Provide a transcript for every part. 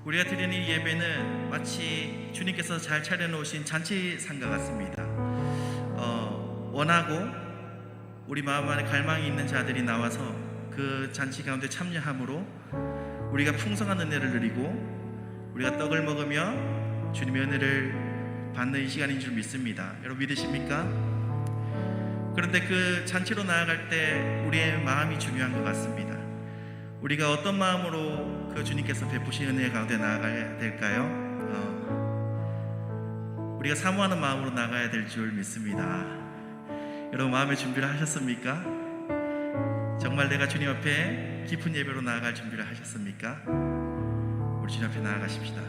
우리가 드리는 이 예배는 마치 주님께서 잘 차려놓으신 잔치상과 같습니다. 원하고 우리 마음 안에 갈망이 있는 자들이 나와서 그 잔치 가운데 참여함으로 우리가 풍성한 은혜를 누리고 우리가 떡을 먹으며 주님의 은혜를 받는 이 시간인 줄 믿습니다. 여러분 믿으십니까? 그런데 그 잔치로 나아갈 때 우리의 마음이 중요한 것 같습니다. 우리가 어떤 마음으로 그 주님께서 베푸신 은혜 가운데 나아가야 될까요? 우리가 사모하는 마음으로 나가야 될 줄 믿습니다. 여러분 마음의 준비를 하셨습니까? 정말 내가 주님 앞에 깊은 예배로 나아갈 준비를 하셨습니까? 우리 주님 앞에 나아가십시다.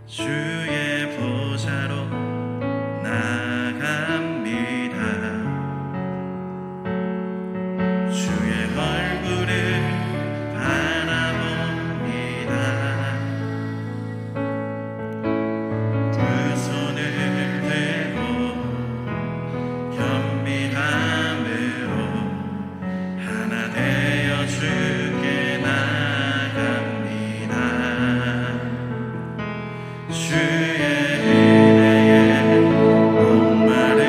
주의 보좌로 나아갑니다. 주의 얼굴을 바라봅니다. 두 손을 들고 겸비함으로 하나 되어 주께 나아갑니다. 주의 은혜에 목마른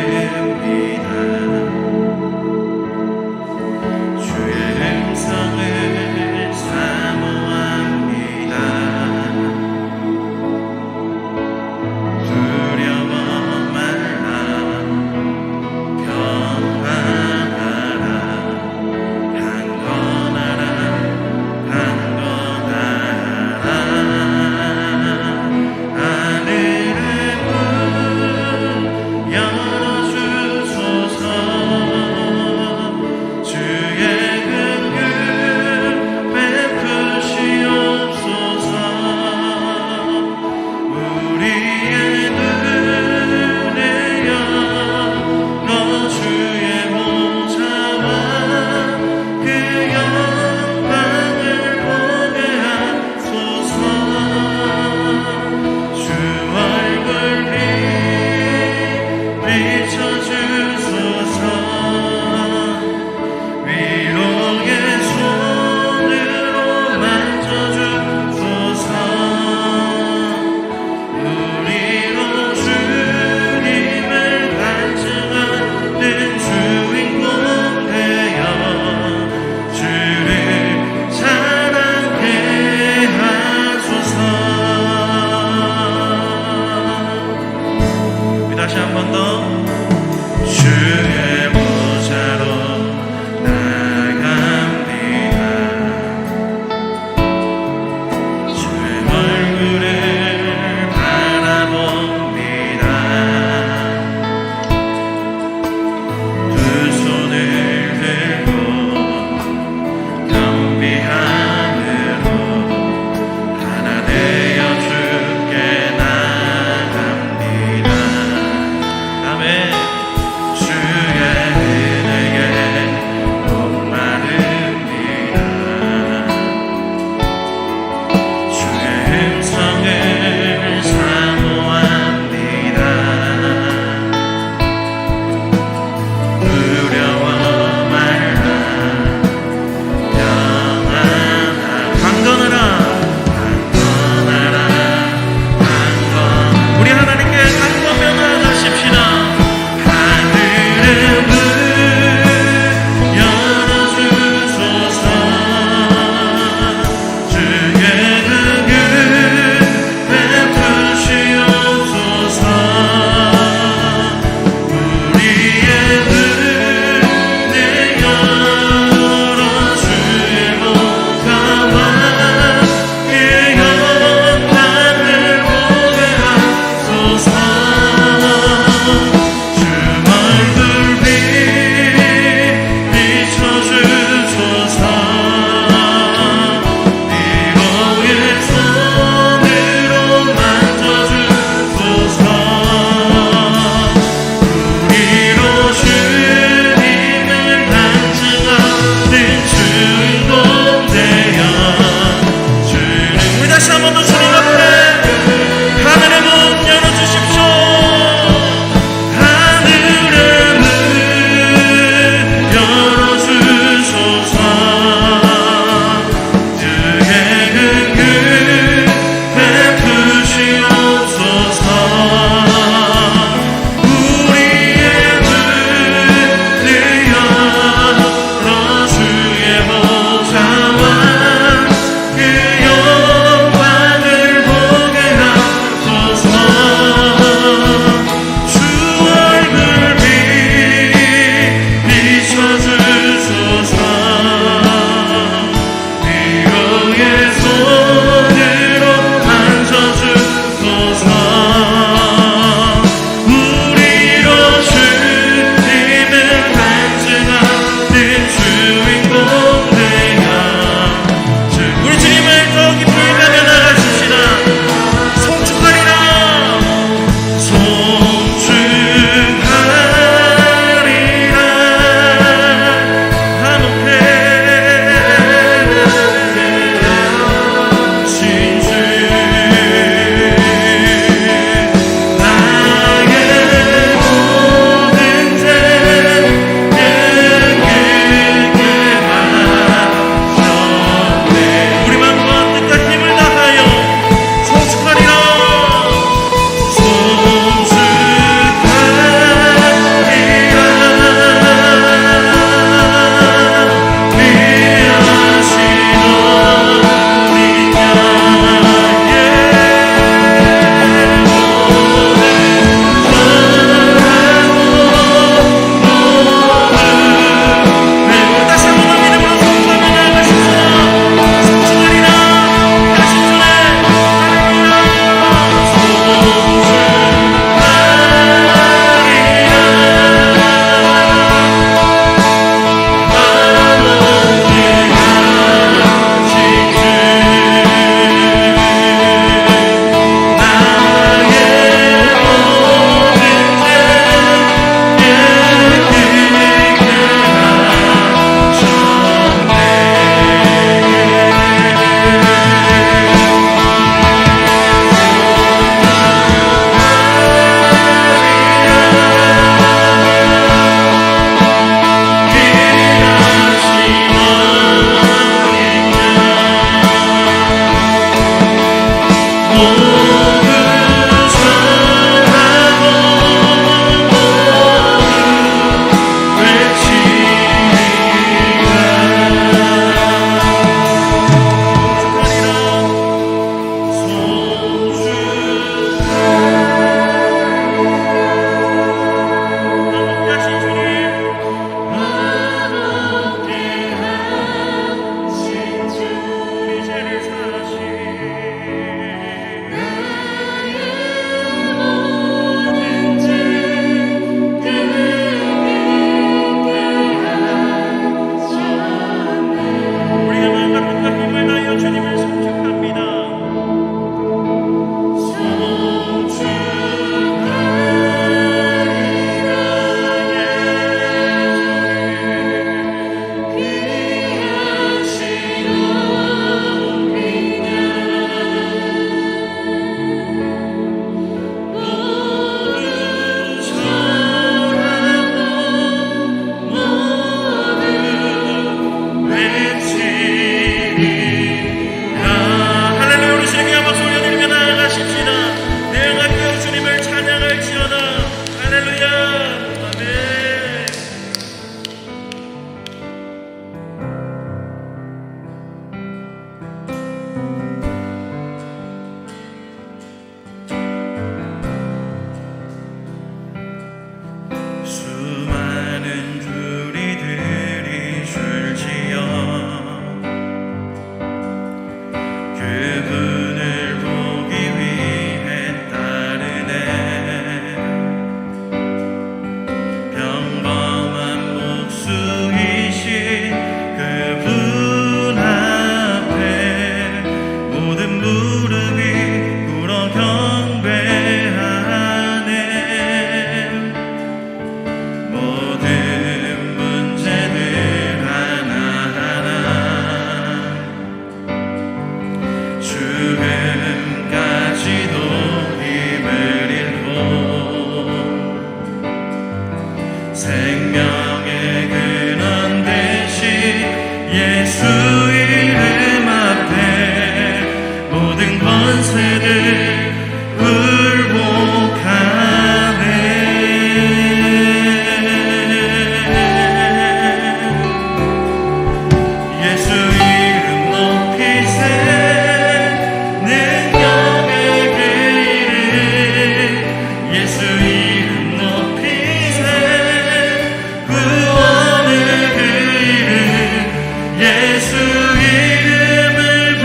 예수 이름을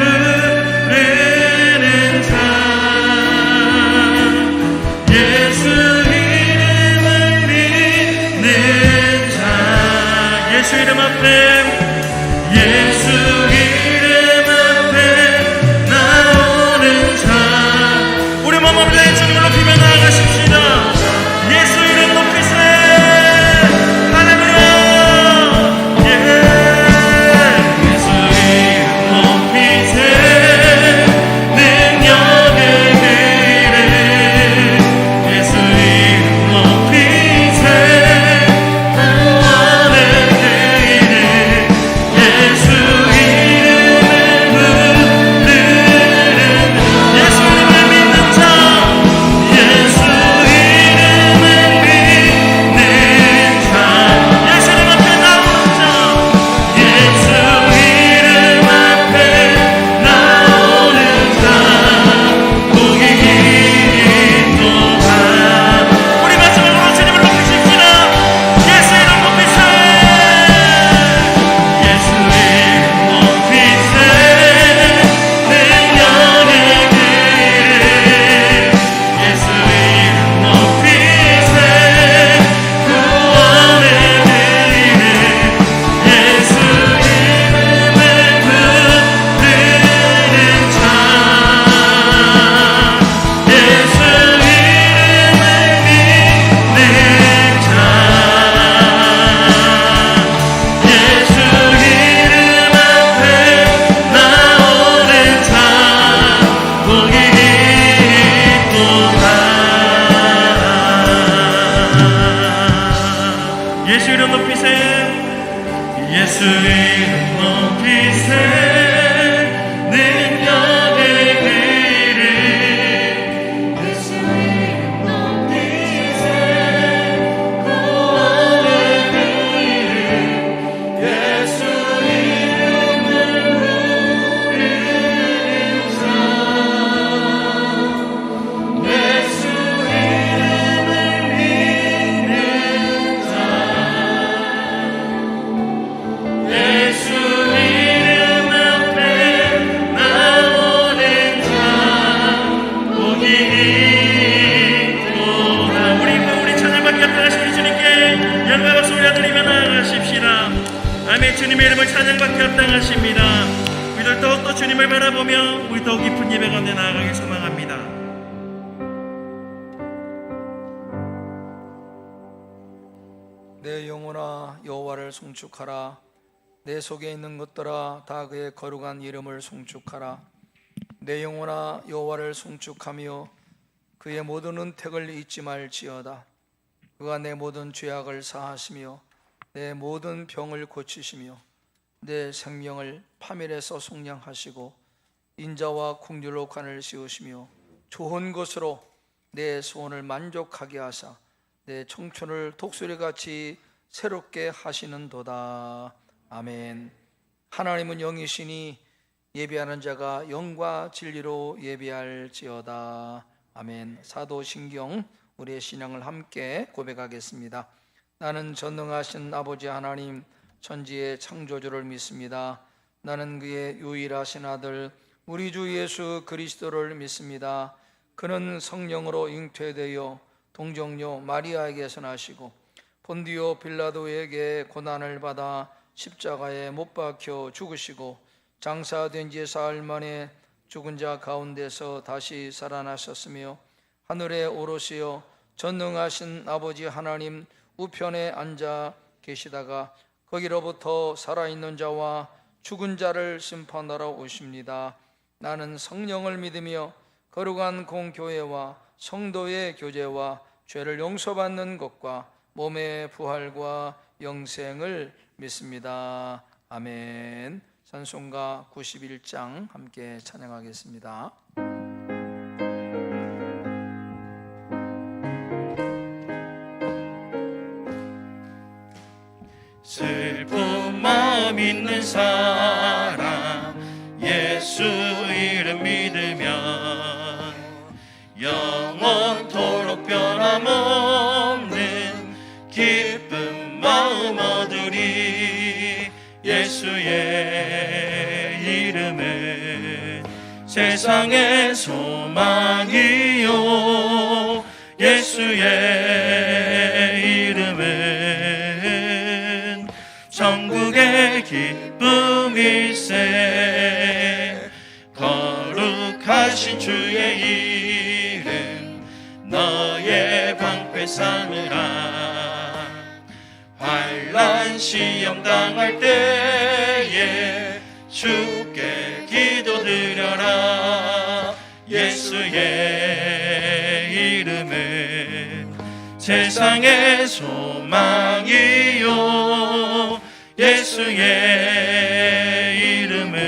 부르는 자 우리 더 깊은 예배 가운데 나아가길 소망합니다. 내 영혼아 여호와를 송축하라. 내 속에 있는 것들아 다 그의 거룩한 이름을 송축하라. 내 영혼아 여호와를 송축하며 그의 모든 은택을 잊지 말지어다. 그가 내 모든 죄악을 사하시며 내 모든 병을 고치시며 내 생명을 파멸에서 속량하시고 인자와 긍휼로 관을 씌우시며 좋은 것으로 내 소원을 만족하게 하사 내 청춘을 독수리같이 새롭게 하시는도다. 아멘. 하나님은 영이시니 예배하는 자가 영과 진리로 예배할지어다. 아멘. 사도신경 우리의 신앙을 함께 고백하겠습니다. 나는 전능하신 아버지 하나님 천지의 창조주를 믿습니다. 나는 그의 유일하신 아들 우리 주 예수 그리스도를 믿습니다. 그는 성령으로 잉태되어 동정녀 마리아에게서 나시고 본디오 빌라도에게 고난을 받아 십자가에 못 박혀 죽으시고 장사된 지 사흘 만에 죽은 자 가운데서 다시 살아나셨으며 하늘에 오르시어 전능하신 아버지 하나님 우편에 앉아 계시다가 거기로부터 살아있는 자와 죽은 자를 심판하러 오십니다. 나는 성령을 믿으며 거룩한 공교회와 성도의 교제와 죄를 용서받는 것과 몸의 부활과 영생을 믿습니다. 아멘. 찬송가 91장 함께 찬양하겠습니다. 슬픈 마음 있는 사람 예수 이름 믿으면 영원토록 변함없는 기쁜 마음 얻으리. 예수의 이름은 세상의 소망이요 예수의 이름은 천국의 기쁨일세. 거룩하신 주의 이름 너의 방패 삼으라. 환난 시험 당할 때에 주께 기도드려라. 예수의 이름은 세상의 소망이요 예수의 이름은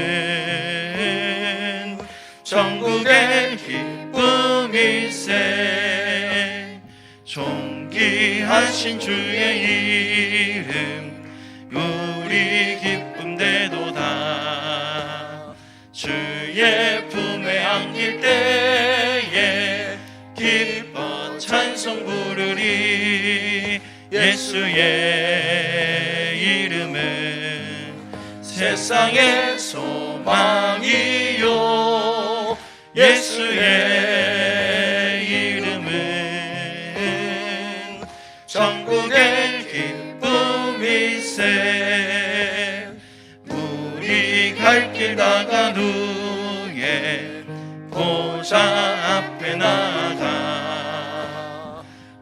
천국의 기쁨일세. 존귀하신 주의 이름 우리 기쁨 되도다. 주의 품에 안길 때에 기뻐 찬송 부르리. 예수의 이름은 세상의 소망이요 예수의 이름은 천국의 기쁨일세. 우리 갈 길 다간 후에 보좌 앞에 나가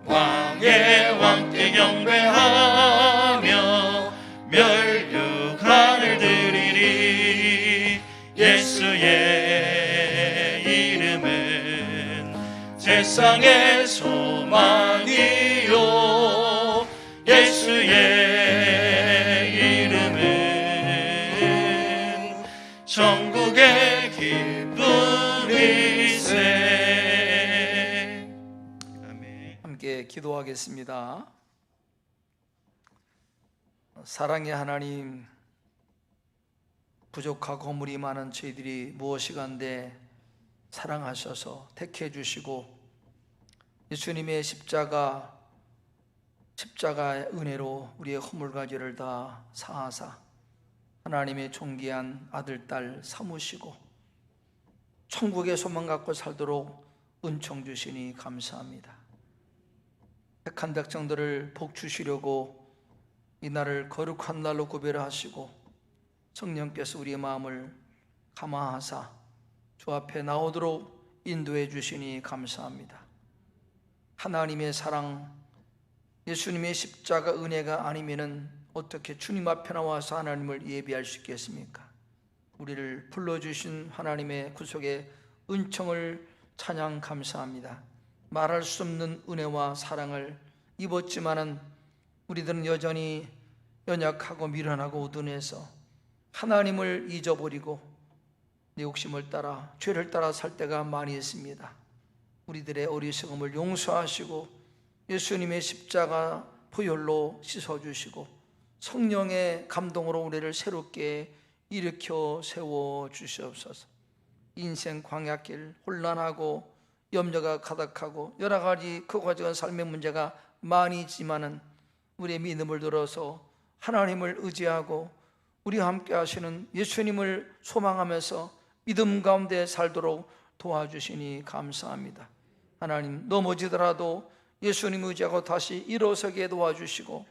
왕의 왕께 경배하며 멸류관을 드리리. 예수의 이름은 세상의 소망이요 예수의 이름은 천국의 기쁨일세. 아멘. 함께 기도하겠습니다. 사랑의 하나님, 부족하고 허물이 많은 저희들이 무엇이간데 사랑하셔서 택해 주시고 예수님의 십자가의 은혜로 우리의 허물과 죄를 다 사하사 하나님의 존귀한 아들, 딸 삼으시고 천국의 소망 갖고 살도록 은총 주시니 감사합니다. 택한 백성들을 복 주시려고 이 날을 거룩한 날로 구별하시고 성령께서 우리의 마음을 감화하사 주 앞에 나오도록 인도해 주시니 감사합니다. 하나님의 사랑, 예수님의 십자가 은혜가 아니면은 어떻게 주님 앞에 나와서 하나님을 예배할 수 있겠습니까? 우리를 불러주신 하나님의 구속의 은총을 찬양 감사합니다. 말할 수 없는 은혜와 사랑을 입었지만은 우리들은 여전히 연약하고 미련하고 우둔해서 하나님을 잊어버리고 내 욕심을 따라 죄를 따라 살 때가 많이 있습니다. 우리들의 어리석음을 용서하시고 예수님의 십자가 보혈로 씻어주시고 성령의 감동으로 우리를 새롭게 일으켜 세워주시옵소서. 인생 광야길 혼란하고 염려가 가득하고 여러 가지 크고 작은 삶의 문제가 많이 있지만은 우리의 믿음을 들어서 하나님을 의지하고 우리와 함께 하시는 예수님을 소망하면서 믿음 가운데 살도록 도와주시니 감사합니다. 하나님, 넘어지더라도 예수님 의지하고 다시 일어서게 도와주시고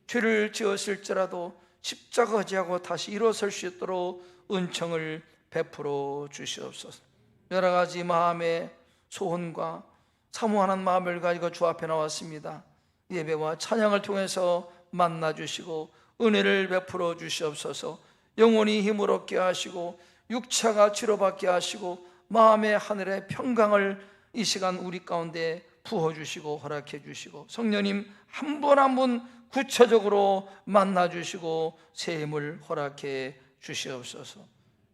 죄를 지었을지라도 십자가 의지하고 다시 일어설 수 있도록 은총을 베풀어 주시옵소서. 여러 가지 마음의 소원과 사모하는 마음을 가지고 주 앞에 나왔습니다. 예배와 찬양을 통해서 만나주시고 은혜를 베풀어 주시옵소서. 영혼이 힘을 얻게 하시고 육체가 치료받게 하시고 마음의 하늘의 평강을 이 시간 우리 가운데 부어주시고 허락해 주시고 성령님 한 분 한 분 구체적으로 만나주시고 새 힘을 허락해 주시옵소서.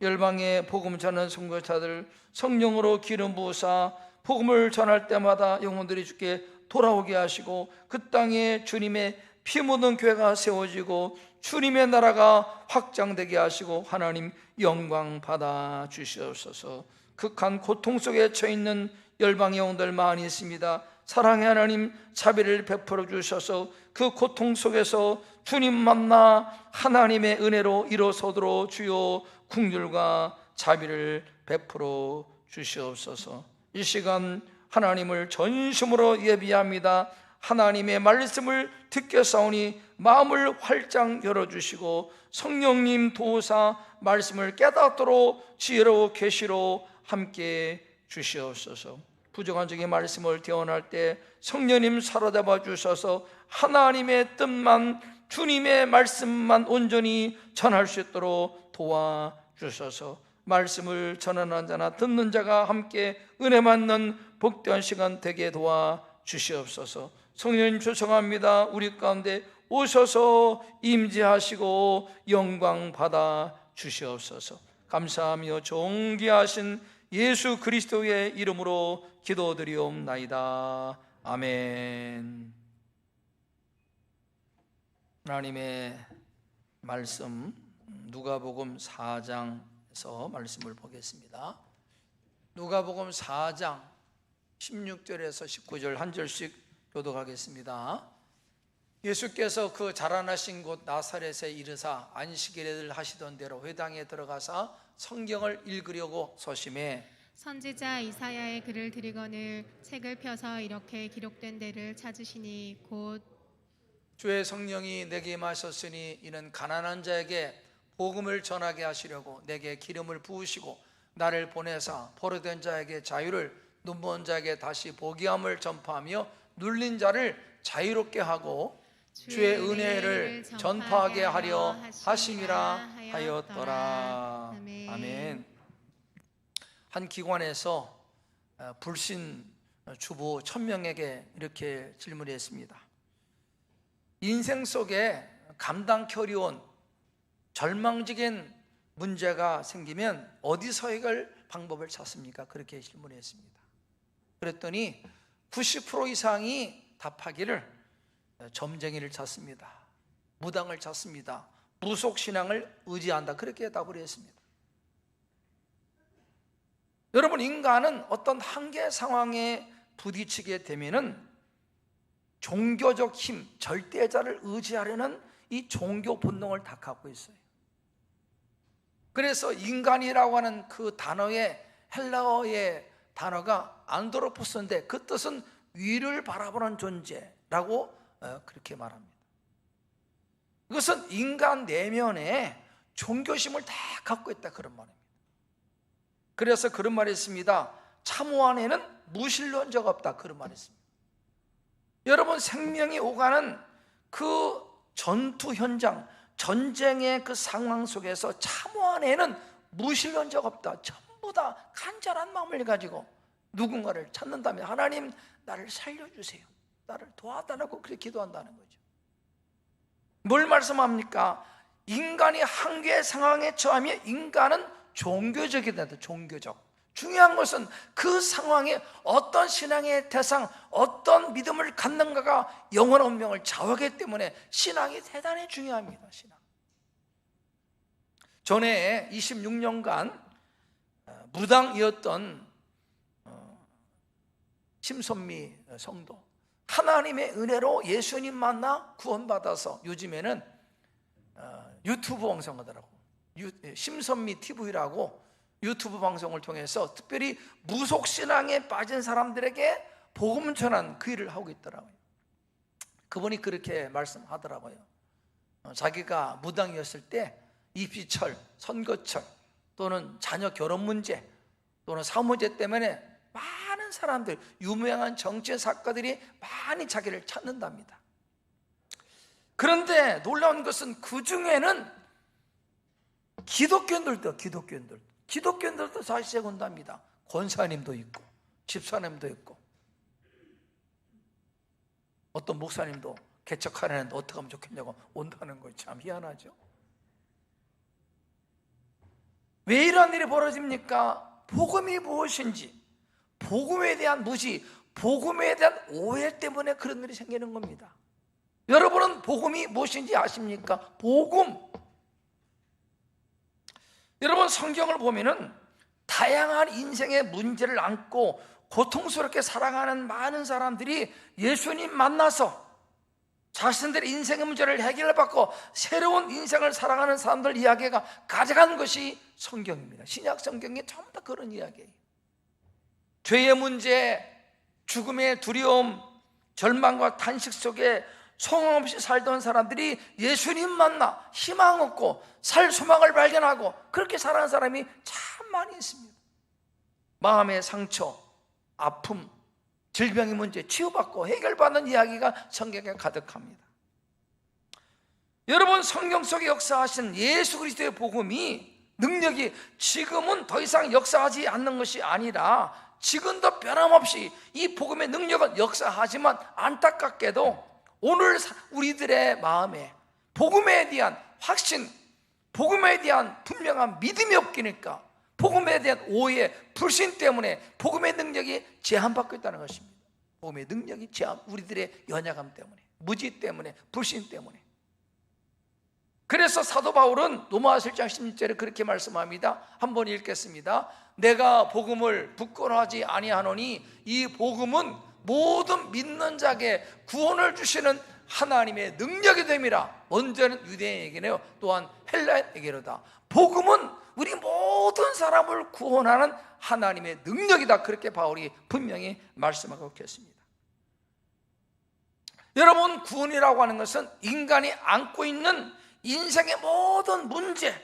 열방의 복음 전하는 선교사들 성령으로 기름 부으사 복음을 전할 때마다 영혼들이 주께 돌아오게 하시고 그 땅에 주님의 피 묻은 교회가 세워지고 주님의 나라가 확장되게 하시고 하나님 영광 받아 주시옵소서. 극한 고통 속에 처해 있는 열방의 영혼들 많이 있습니다. 사랑의 하나님 자비를 베풀어 주셔서 그 고통 속에서 주님 만나 하나님의 은혜로 일어서도록 주여 긍휼과 자비를 베풀어 주시옵소서. 이 시간 하나님을 전심으로 예비합니다. 하나님의 말씀을 듣겠사오니 마음을 활짝 열어주시고 성령님 도우사 말씀을 깨닫도록 지혜로 계시로 함께 주시옵소서. 부정한 적의 말씀을 대언할 때 성령님 사로잡아 주셔서 하나님의 뜻만 주님의 말씀만 온전히 전할 수 있도록 도와주셔서 말씀을 전하는 자나 듣는 자가 함께 은혜 받는 복된 시간 되게 도와주시옵소서. 성령님 초청합니다. 우리 가운데 오셔서 임재하시고 영광 받아 주시옵소서. 감사하며 존귀하신 예수 그리스도의 이름으로 기도드리옵나이다. 아멘. 하나님의 말씀 누가복음 4장에서 말씀을 보겠습니다. 누가복음 4장 16절에서 19절 한 절씩 교독하겠습니다. 예수께서 그 자라나신 곳 나사렛에 이르사 안식일을 하시던 대로 회당에 들어가사 성경을 읽으려고 서심해 선지자 이사야의 글을 들이거늘 책을 펴서 이렇게 기록된 데를 찾으시니 곧 주의 성령이 내게 임하셨으니 이는 가난한 자에게 복음을 전하게 하시려고 내게 기름을 부으시고 나를 보내사 포로된 자에게 자유를 눈먼 자에게 다시 보기함을 전파하며 눌린 자를 자유롭게 하고 주의 은혜를 전파하게 하려 하심이라 하였더라. 아멘. 한 기관에서 불신 주부 1000명에게 이렇게 질문했습니다. 인생 속에 감당케 어려운 절망적인 문제가 생기면 어디서 해결 방법을 찾습니까? 그렇게 질문했습니다. 그랬더니 90% 이상이 답하기를 점쟁이를 찾습니다. 무당을 찾습니다. 무속신앙을 의지한다. 그렇게 답을 했습니다. 여러분, 인간은 어떤 한계 상황에 부딪히게 되면은 종교적 힘, 절대자를 의지하려는 이 종교 본능을 다 갖고 있어요. 그래서 인간이라고 하는 그 단어의 헬라어의 단어가 안드로포스인데 그 뜻은 위를 바라보는 존재라고 그렇게 말합니다. 이것은 인간 내면에 종교심을 다 갖고 있다 그런 말입니다. 그래서 그런 말이 있습니다. 참호 안에는 무신론자가 없다, 그런 말이 있습니다. 여러분, 생명이 오가는 그 전투 현장, 전쟁의 그 상황 속에서 참호 안에는 무신론자가 없다. 전부 다 간절한 마음을 가지고 누군가를 찾는다면 하나님 나를 살려주세요, 나를 도와달라고 그렇게 기도한다는 거죠. 뭘 말씀합니까? 인간이 한계의 상황에 처하면 인간은 종교적이 된다. 종교적. 중요한 것은 그 상황에 어떤 신앙의 대상, 어떤 믿음을 갖는가가 영원한 운명을 좌우하기 때문에 신앙이 대단히 중요합니다. 신앙. 전에 26년간 무당이었던 심선미 성도, 하나님의 은혜로 예수님 만나 구원받아서 요즘에는 유튜브 방송하더라고. 심선미 TV라고 유튜브 방송을 통해서 특별히 무속신앙에 빠진 사람들에게 복음 전한 그 일을 하고 있더라고요. 그분이 그렇게 말씀하더라고요. 자기가 무당이었을 때 입시철, 선거철 또는 자녀 결혼 문제 또는 사업 문제 때문에 많은 사람들, 유명한 정치 사건들이 많이 자기를 찾는답니다. 그런데 놀라운 것은 그 중에는 기독교인들도 사실에 온답니다. 권사님도 있고 집사님도 있고 어떤 목사님도 개척하려는데 어떻게 하면 좋겠냐고 온다는 거 참 희한하죠. 왜 이런 일이 벌어집니까? 복음이 무엇인지, 복음에 대한 무지, 복음에 대한 오해 때문에 그런 일이 생기는 겁니다. 여러분은 복음이 무엇인지 아십니까? 복음. 여러분, 성경을 보면은 다양한 인생의 문제를 안고 고통스럽게 살아가는 많은 사람들이 예수님 만나서 자신들의 인생의 문제를 해결받고 새로운 인생을 살아가는 사람들 이야기가 가져간 것이 성경입니다. 신약 성경에 전부 다 그런 이야기예요. 죄의 문제, 죽음의 두려움, 절망과 탄식 속에 소망 없이 살던 사람들이 예수님 만나 희망 얻고 살 소망을 발견하고 그렇게 살아가는 사람이 참 많이 있습니다. 마음의 상처, 아픔, 질병의 문제 치유받고 해결받는 이야기가 성경에 가득합니다. 여러분, 성경 속에 역사하신 예수 그리스도의 복음이, 능력이 지금은 더 이상 역사하지 않는 것이 아니라 지금도 변함없이 이 복음의 능력은 역사하지만 안타깝게도 오늘 우리들의 마음에 복음에 대한 확신, 복음에 대한 분명한 믿음이 없기니까 복음에 대한 오해, 불신 때문에 복음의 능력이 제한받고 있다는 것입니다. 복음의 능력이 우리들의 연약함 때문에, 무지 때문에, 불신 때문에. 그래서 사도 바울은 로마서 1장 16절에 그렇게 말씀합니다. 한번 읽겠습니다. 내가 복음을 부끄러워하지 아니하노니 이 복음은 모든 믿는 자에게 구원을 주시는 하나님의 능력이 됨이라. 먼저는 유대인에게요, 또한 헬라인에게로다. 복음은 우리 모든 사람을 구원하는 하나님의 능력이다. 그렇게 바울이 분명히 말씀하고 계십니다. 여러분, 구원이라고 하는 것은 인간이 안고 있는 인생의 모든 문제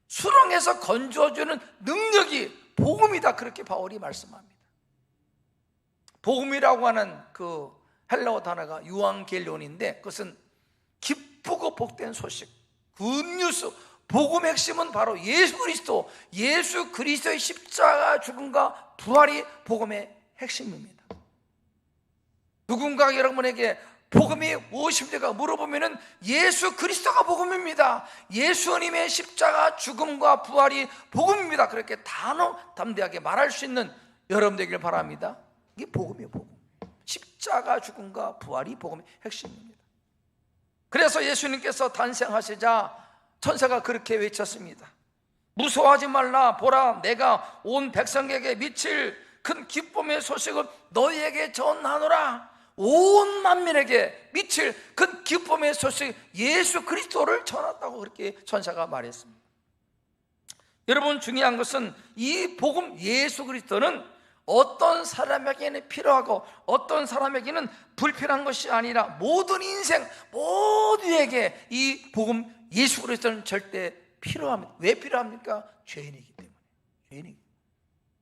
수렁에서 건져주는 능력이 복음이다. 그렇게 바울이 말씀합니다. 복음이라고 하는 그 헬라어 단어가 유앙겔론인데 그것은 기쁘고 복된 소식, 굿뉴스. 복음의 핵심은 바로 예수 그리스도, 예수 그리스도의 십자가 죽음과 부활이 복음의 핵심입니다. 누군가 여러분에게 복음이 무엇입니까? 물어보면은 예수 그리스도가 복음입니다. 예수님의 십자가 죽음과 부활이 복음입니다. 그렇게 담대하게 말할 수 있는 여러분 되길 바랍니다. 이게 복음이에요, 복음. 십자가 죽음과 부활이 복음의 핵심입니다. 그래서 예수님께서 탄생하시자 천사가 그렇게 외쳤습니다. 무서워하지 말라. 보라, 내가 온 백성에게 미칠 큰 기쁨의 소식을 너희에게 전하노라. 온 만민에게 미칠 큰 기쁨의 소식, 예수 그리스도를 전했다고 그렇게 천사가 말했습니다. 여러분, 중요한 것은 이 복음 예수 그리스도는 어떤 사람에게는 필요하고 어떤 사람에게는 불필요한 것이 아니라 모든 인생 모두에게 이 복음 예수 그리스도는 절대 필요합니다. 왜 필요합니까? 죄인이기 때문에.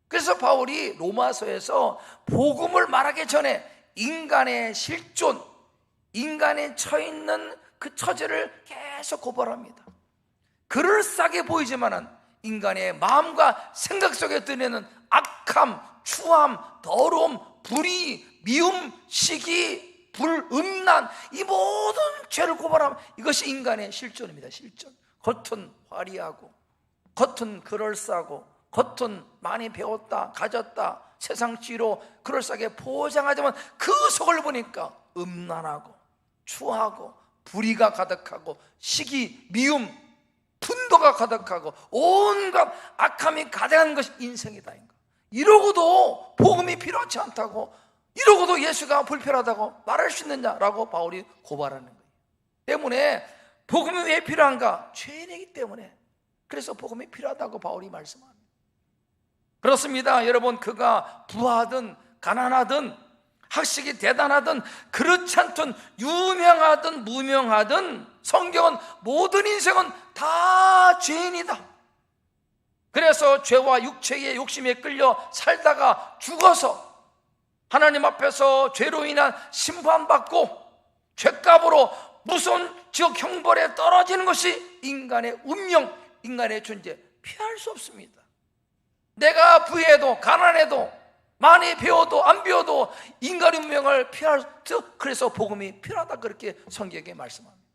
그래서 바울이 로마서에서 복음을 말하기 전에 인간의 실존, 인간에 처있는 그 처지를 계속 고발합니다. 그럴싸하게 보이지만은 인간의 마음과 생각 속에 드러내는 악함, 추함, 더러움, 불의, 미움, 시기, 불음란, 이 모든 죄를 고발하면 이것이 인간의 실존입니다. 실존. 겉은 화려하고, 겉은 그럴싸하고, 겉은 많이 배웠다, 가졌다, 세상지로 그럴싸하게 포장하지만 그 속을 보니까 음란하고 추하고 불의가 가득하고 시기, 미움, 분도가 가득하고 온갖 악함이 가득한 것이 인생이다. 이러고도 복음이 필요하지 않다고, 이러고도 예수가 불필요하다고 말할 수 있느냐라고 바울이 고발하는 거예요. 때문에 복음이 왜 필요한가? 죄인이기 때문에. 그래서 복음이 필요하다고 바울이 말씀합니다. 그렇습니다. 여러분, 그가 부하든 가난하든 학식이 대단하든 그렇지 않든 유명하든 무명하든 성경은 모든 인생은 다 죄인이다. 그래서 죄와 육체의 욕심에 끌려 살다가 죽어서 하나님 앞에서 죄로 인한 심판받고 죄값으로 무서운 지옥 형벌에 떨어지는 것이 인간의 운명, 인간의 존재. 피할 수 없습니다. 내가 부해도 가난해도 많이 배워도 안 배워도 인간의 운명을 피할 수, 그래서 복음이 필요하다, 그렇게 성경에 말씀합니다.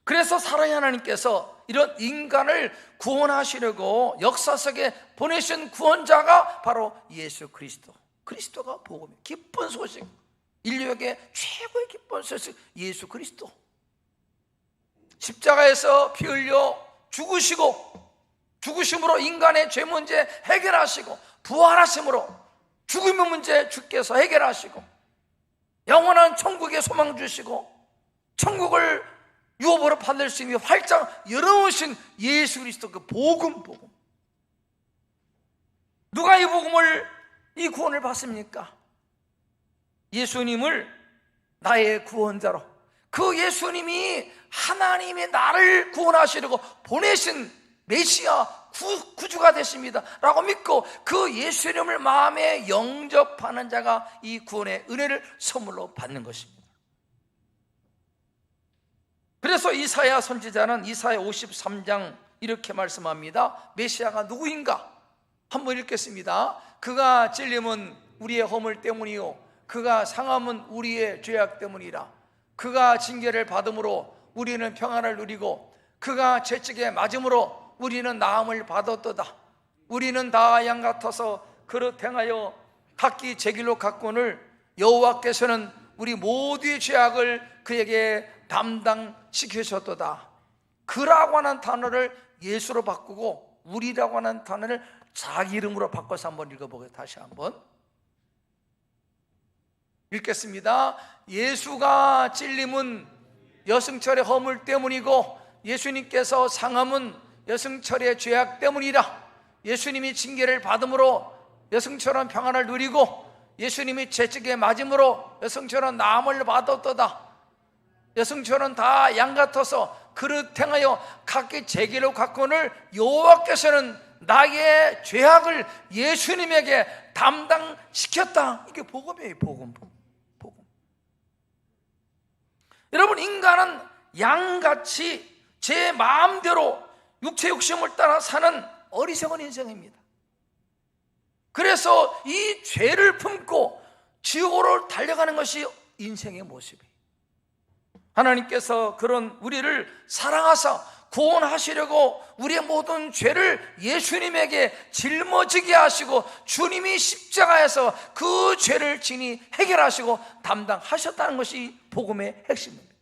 그래서 사랑의 하나님께서 이런 인간을 구원하시려고 역사 속에 보내신 구원자가 바로 예수 그리스도. 그리스도가 복음이에요. 기쁜 소식, 인류에게 최고의 기쁜 소식, 예수 그리스도. 십자가에서 피 흘려 죽으심으로 인간의 죄 문제 해결하시고, 부활하심으로 죽음의 문제 주께서 해결하시고, 영원한 천국에 소망 주시고, 천국을 유업으로 받을 수 있는 활짝 열어오신 예수 그리스도, 그 복음. 누가 이 복음을, 이 구원을 받습니까? 예수님을 나의 구원자로, 그 예수님이 하나님이 나를 구원하시려고 보내신 메시아 구주가 되십니다 라고 믿고 그 예수님을 마음에 영접하는 자가 이 구원의 은혜를 선물로 받는 것입니다. 그래서 이사야 선지자는 이사야 53장 이렇게 말씀합니다. 메시아가 누구인가? 한번 읽겠습니다. 그가 찔림은 우리의 허물 때문이요 그가 상함은 우리의 죄악 때문이라. 그가 징계를 받음으로 우리는 평안을 누리고 그가 채찍에 맞음으로 우리는 나음을 받았도다. 우리는 다 양 같아서 그릇 행하여 각기 제 길로 갔거늘 여호와께서는 우리 모두의 죄악을 그에게 담당시키셨도다. 그라고 하는 단어를 예수로 바꾸고 우리라고 하는 단어를 자기 이름으로 바꿔서 한번 읽어보겠습니다. 다시 한번 읽겠습니다. 예수가 찔림은 여승철의 허물 때문이고 예수님께서 상함은 여승철의 죄악 때문이라. 예수님이 징계를 받음으로 여승철은 평안을 누리고 예수님이 채찍에 맞음으로 여승철은 나음을 받았도다. 여승철은 다 양 같아서 그릇 행하여 각기 제 길로 갔거늘 여호와께서는 나의 죄악을 예수님에게 담당시켰다. 이게 복음이에요. 복음. 여러분, 인간은 양같이 제 마음대로 육체 욕심을 따라 사는 어리석은 인생입니다. 그래서 이 죄를 품고 지옥으로 달려가는 것이 인생의 모습이에요. 하나님께서 그런 우리를 사랑하사 구원하시려고 우리의 모든 죄를 예수님에게 짊어지게 하시고 주님이 십자가에서 그 죄를 진히 해결하시고 담당하셨다는 것이 복음의 핵심입니다.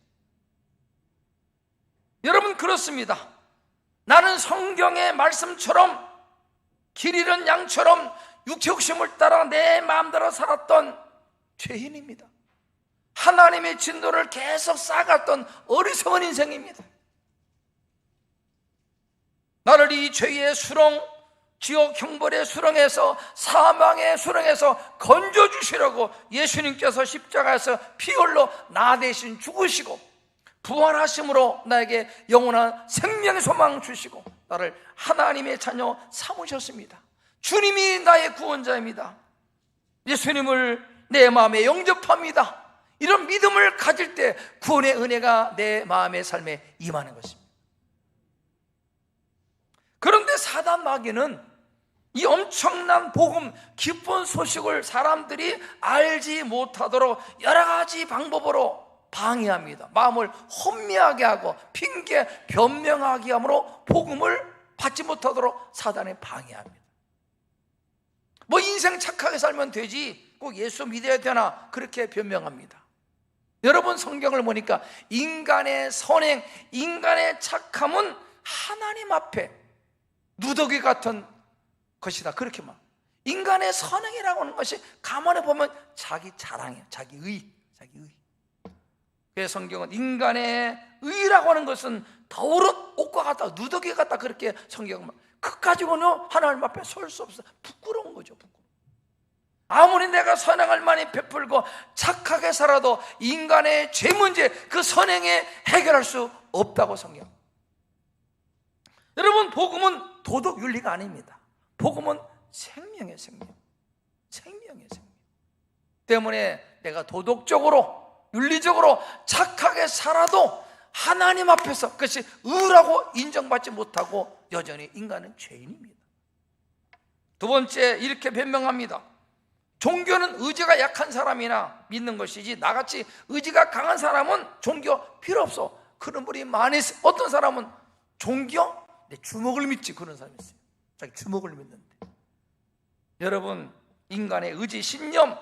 여러분, 그렇습니다. 나는 성경의 말씀처럼 길 잃은 양처럼 육체 욕심을 따라 내 마음대로 살았던 죄인입니다. 하나님의 진도를 계속 쌓아갔던 어리석은 인생입니다. 나를 이 죄의 수렁, 지옥 형벌의 수렁에서, 사망의 수렁에서 건져주시려고 예수님께서 십자가에서 피 흘려 나 대신 죽으시고 부활하심으로 나에게 영원한 생명의 소망 주시고 나를 하나님의 자녀 삼으셨습니다. 주님이 나의 구원자입니다. 예수님을 내 마음에 영접합니다. 이런 믿음을 가질 때 구원의 은혜가 내 마음의 삶에 임하는 것입니다. 그런데 사단 마귀는 이 엄청난 복음, 기쁜 소식을 사람들이 알지 못하도록 여러 가지 방법으로 방해합니다. 마음을 혼미하게 하고 핑계 변명하게 함으로 복음을 받지 못하도록 사단에 방해합니다. 뭐 인생 착하게 살면 되지, 꼭 예수 믿어야 되나, 그렇게 변명합니다. 여러분, 성경을 보니까 인간의 선행, 인간의 착함은 하나님 앞에 누더기 같은 것이다, 그렇게 말. 인간의 선행이라고 하는 것이 가만히 보면 자기 자랑이에요. 자기 의. 그래서 성경은 인간의 의라고 하는 것은 더러운 옷과 같다, 누더기 같다, 그렇게 성경은 말. 그까지고는 하나님 앞에 설 수 없어. 부끄러운 거죠, 부끄러워. 아무리 내가 선행을 많이 베풀고 착하게 살아도 인간의 죄 문제, 그 선행에 해결할 수 없다고 성경. 여러분, 복음은 도덕 윤리가 아닙니다. 복음은 생명의 생명. 생명의 생명. 때문에 내가 도덕적으로, 윤리적으로 착하게 살아도 하나님 앞에서 그것이 의라고 인정받지 못하고 여전히 인간은 죄인입니다. 두 번째, 이렇게 변명합니다. 종교는 의지가 약한 사람이나 믿는 것이지 나같이 의지가 강한 사람은 종교 필요 없어. 그런 분이 많이 있어요. 어떤 사람은 종교? 내 주먹을 믿지, 그런 사람이 있어요. 자기 주먹을 믿는데. 여러분, 인간의 의지, 신념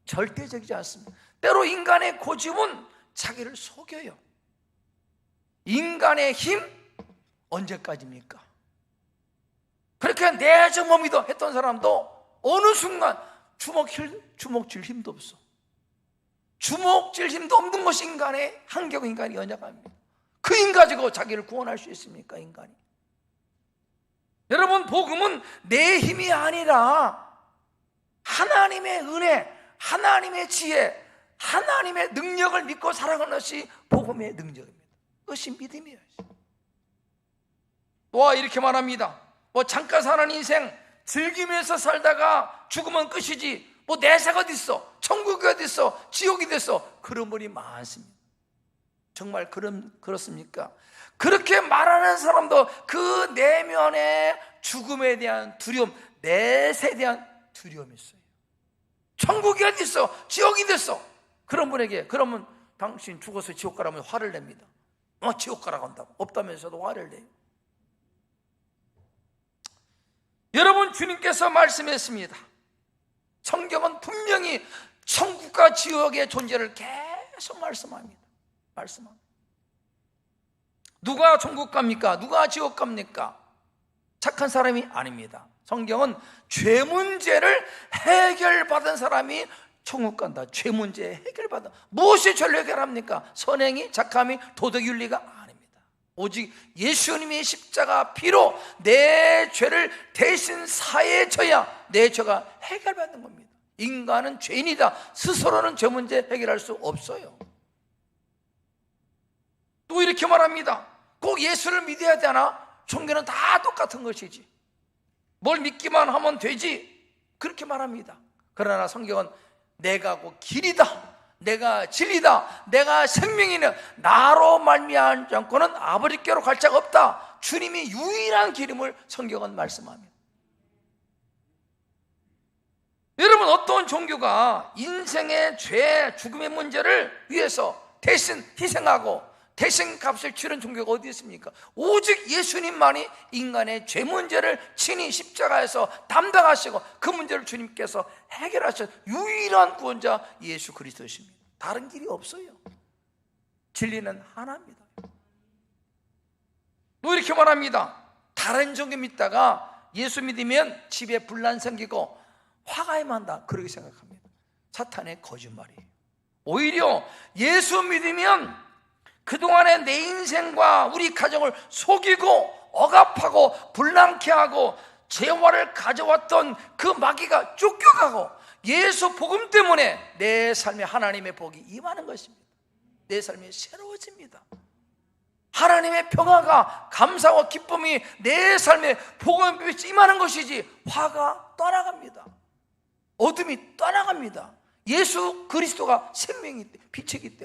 절대적이지 않습니다. 때로 인간의 고집은 자기를 속여요. 인간의 힘 언제까지입니까? 그렇게 내 저 뭐 믿어 했던 사람도 어느 순간 주먹질 힘도 없어. 주먹질 힘도 없는 것이 인간의 한계고 인간의 연약함입니다. 그 힘 가지고 자기를 구원할 수 있습니까, 인간이? 여러분, 복음은 내 힘이 아니라 하나님의 은혜, 하나님의 지혜, 하나님의 능력을 믿고 살아가는 것이 복음의 능력입니다. 그것이 믿음이에요. 와, 이렇게 말합니다. 뭐 잠깐 사는 인생 즐기면서 살다가 죽으면 끝이지, 뭐 내세가 어디 있어, 천국이 어디 있어, 지옥이 됐어, 그런 분이 많습니다. 정말 그렇습니까? 그렇게 말하는 사람도 그 내면에 죽음에 대한 두려움, 내세에 대한 두려움이 있어요. 천국이 어디 있어, 지옥이 됐어, 그런 분에게 그러면 당신 죽어서 지옥 가라면 화를 냅니다. 지옥 가라고 한다고 없다면서도 화를 내요. 여러분, 주님께서 말씀했습니다. 성경은 분명히 천국과 지옥의 존재를 계속 말씀합니다. 누가 천국 갑니까? 누가 지옥 갑니까? 착한 사람이 아닙니다. 성경은 죄 문제를 해결받은 사람이 천국 간다. 죄 문제 해결받아. 무엇이 죄를 해결합니까? 선행이, 착함이, 도덕윤리가 아닙니다. 오직 예수님의 십자가 피로 내 죄를 대신 사해져야 내 죄가 해결받는 겁니다. 인간은 죄인이다. 스스로는 죄 문제 해결할 수 없어요. 또 이렇게 말합니다. 꼭 예수를 믿어야 되나? 종교는 다 똑같은 것이지, 뭘 믿기만 하면 되지, 그렇게 말합니다. 그러나 성경은 내가 곧 길이다, 내가 진리다, 내가 생명이냐, 나로 말미암지 않고는 아버지께로 갈 자가 없다. 주님이 유일한 길임을 성경은 말씀합니다. 여러분, 어떤 종교가 인생의 죄, 죽음의 문제를 위해서 대신 희생하고 대신 값을 치른 종교가 어디 있습니까? 오직 예수님만이 인간의 죄 문제를 친히 십자가에서 담당하시고 그 문제를 주님께서 해결하신 유일한 구원자 예수 그리스도십니다. 다른 길이 없어요. 진리는 하나입니다. 또 이렇게 말합니다. 다른 종교 믿다가 예수 믿으면 집에 분란 생기고 화가 임한다, 그렇게 생각합니다. 사탄의 거짓말이에요. 오히려 예수 믿으면 그동안의 내 인생과 우리 가정을 속이고 억압하고 불난케 하고 재화를 가져왔던 그 마귀가 쫓겨가고 예수 복음 때문에 내 삶에 하나님의 복이 임하는 것입니다. 내 삶이 새로워집니다. 하나님의 평화가, 감사와 기쁨이 내 삶에 복음이 임하는 것이지 화가 떠나갑니다. 어둠이 떠나갑니다. 예수 그리스도가 생명이 빛이기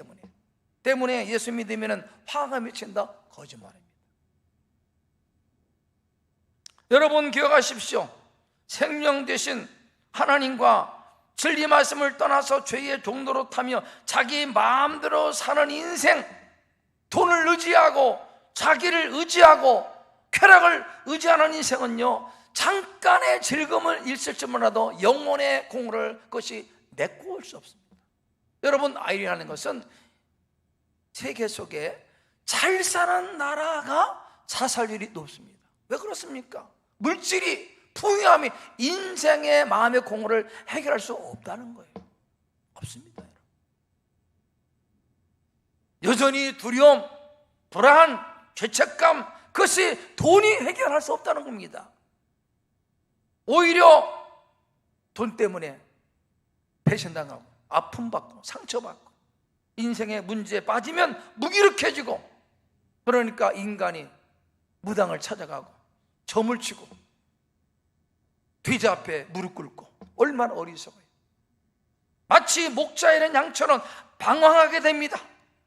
때문에 예수 믿으면 화가 미친다? 거짓말입니다. 여러분 기억하십시오. 생명 되신 하나님과 진리 말씀을 떠나서 죄의 종로로 타며 자기 마음대로 사는 인생, 돈을 의지하고 자기를 의지하고 쾌락을 의지하는 인생은요, 잠깐의 즐거움을 있을지 몰라도 영혼의 공로를 그것이 메꿔올 수 없습니다. 여러분, 아이러니한 것은 세계 속에 잘 사는 나라가 자살률이 높습니다. 왜 그렇습니까? 물질이, 풍요함이 인생의 마음의 공로를 해결할 수 없다는 거예요. 없습니다. 여전히 두려움, 불안, 죄책감, 그것이 돈이 해결할 수 없다는 겁니다. 오히려 돈 때문에 배신당하고 아픔받고 상처받고 인생의 문제에 빠지면 무기력해지고, 그러니까 인간이 무당을 찾아가고 점을 치고 뒤자 앞에 무릎 꿇고, 얼마나 어리석어요. 마치 목자에는 양처럼 방황하게 됩니다.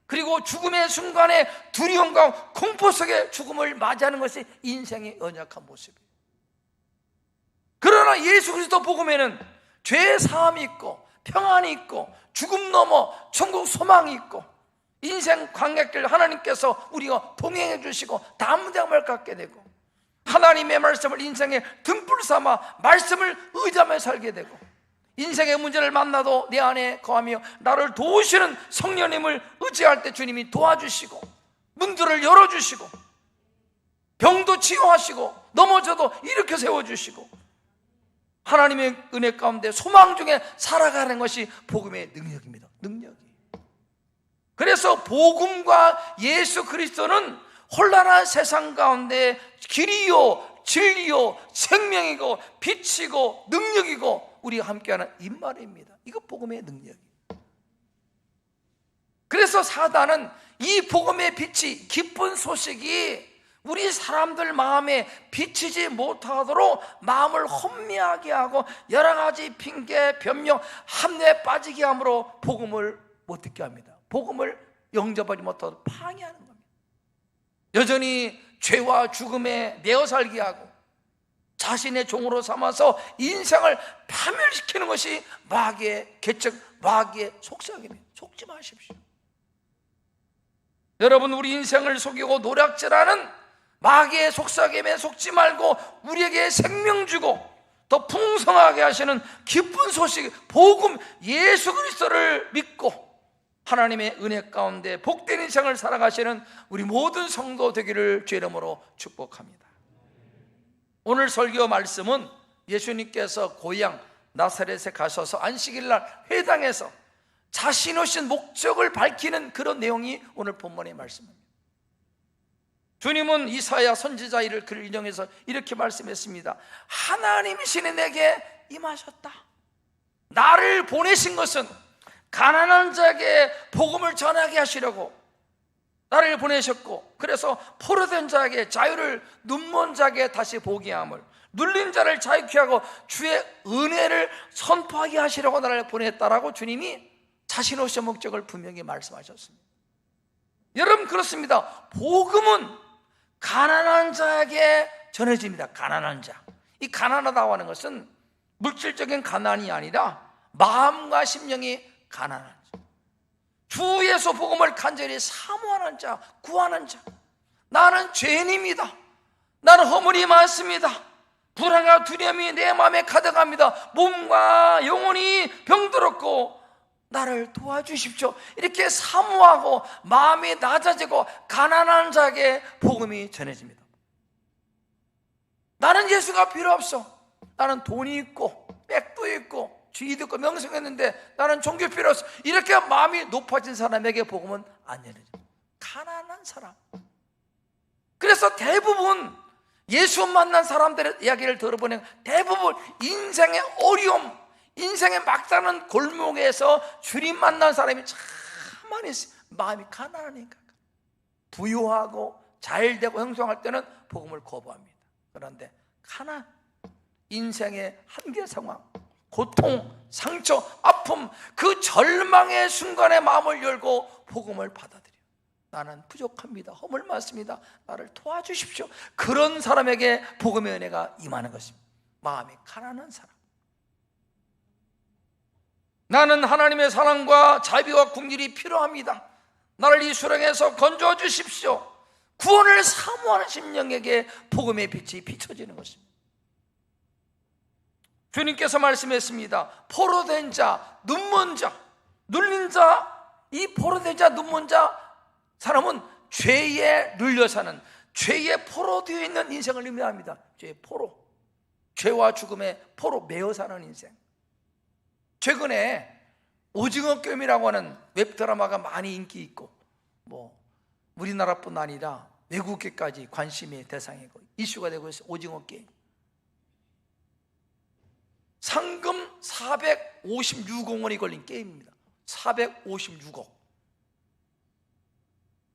그리고 죽음의 순간에 두려움과 공포 속에 죽음을 맞이하는 것이 인생의 연약한 모습이에요. 그러나 예수 그리스도 복음에는 죄 사함이 있고 평안이 있고 죽음 넘어 천국 소망이 있고 인생 광야길 하나님께서 우리가 동행해 주시고 담대함을 갖게 되고 하나님의 말씀을 인생의 등불 삼아 말씀을 의지하며 살게 되고 인생의 문제를 만나도 내 안에 거하며 나를 도우시는 성령님을 의지할 때 주님이 도와주시고 문들을 열어주시고 병도 치유하시고 넘어져도 일으켜 세워주시고 하나님의 은혜 가운데 소망 중에 살아가는 것이 복음의 능력입니다. 능력이. 그래서 복음과 예수 그리스도는 혼란한 세상 가운데 길이요 진리요 생명이고 빛이고 능력이고 우리가 함께하는 임마입니다. 이거 복음의 능력이에요. 그래서 사단은 이 복음의 빛이, 기쁜 소식이 우리 사람들 마음에 비치지 못하도록 마음을 혼미하게 하고 여러 가지 핑계, 변명, 함내에 빠지게 함으로 복음을 못 듣게 합니다. 복음을 영접하지 못하도록 방해하는 겁니다. 여전히 죄와 죽음에 내어 살게 하고 자신의 종으로 삼아서 인생을 파멸시키는 것이 마귀의 계책, 마귀의 속삭임입니다. 속지 마십시오. 여러분, 우리 인생을 속이고 노략질하는 마귀의 속삭임에 속지 말고 우리에게 생명 주고 더 풍성하게 하시는 기쁜 소식, 복음 예수 그리스도를 믿고 하나님의 은혜 가운데 복된 인생을 살아가시는 우리 모든 성도 되기를 주의 이름으로 축복합니다. 오늘 설교 말씀은 예수님께서 고향 나사렛에 가셔서 안식일날 회당에서 자신 오신 목적을 밝히는 그런 내용이 오늘 본문의 말씀입니다. 주님은 이사야 선지자를 그를 인용해서 이렇게 말씀했습니다. 하나님이시니 내게 임하셨다. 나를 보내신 것은 가난한 자에게 복음을 전하게 하시려고 나를 보내셨고, 그래서 포로된 자에게 자유를, 눈먼 자에게 다시 보게 함을, 눌린 자를 자유케 하고 주의 은혜를 선포하게 하시려고 나를 보냈다라고 주님이 자신 오신 목적을 분명히 말씀하셨습니다. 여러분, 그렇습니다. 복음은 가난한 자에게 전해집니다. 가난한 자. 이 가난하다고 하는 것은 물질적인 가난이 아니라 마음과 심령이 가난한 자, 주 예수 복음을 간절히 사모하는 자, 구하는 자. 나는 죄인입니다. 나는 허물이 많습니다. 불안과 두려움이 내 마음에 가득합니다. 몸과 영혼이 병들었고 나를 도와주십시오. 이렇게 사모하고 마음이 낮아지고 가난한 자에게 복음이 전해집니다. 나는 예수가 필요 없어. 나는 돈이 있고 백도 있고 지위도 있고 명성했는데 나는 종교 필요 없어. 이렇게 마음이 높아진 사람에게 복음은 안 전해집니다. 가난한 사람. 그래서 대부분 예수 만난 사람들의 이야기를 들어보면 대부분 인생의 어려움, 인생의 막다른 골목에서 주님 만난 사람이 참 많이 있어요. 마음이 가난하니까. 부유하고 잘되고 형성할 때는 복음을 거부합니다. 그런데 가난, 인생의 한계 상황, 고통, 상처, 아픔, 그 절망의 순간에 마음을 열고 복음을 받아들여요. 나는 부족합니다. 허물 많습니다. 나를 도와주십시오. 그런 사람에게 복음의 은혜가 임하는 것입니다. 마음이 가난한 사람. 나는 하나님의 사랑과 자비와 긍휼이 필요합니다. 나를 이 수렁에서 건져 주십시오. 구원을 사모하는 심령에게 복음의 빛이 비춰지는 것입니다. 주님께서 말씀했습니다. 포로된 자, 눈먼 자, 눌린 자, 이 포로된 자, 눈먼 자 사람은 죄에 눌려 사는, 죄에 포로되어 있는 인생을 의미합니다. 죄의 포로, 죄와 죽음의 포로 매어 사는 인생. 최근에 오징어 게임이라고 하는 웹드라마가 많이 인기 있고, 우리나라뿐 아니라 외국계까지 관심의 대상이고 이슈가 되고 있어요. 오징어 게임. 상금 456억 원이 걸린 게임입니다. 456억.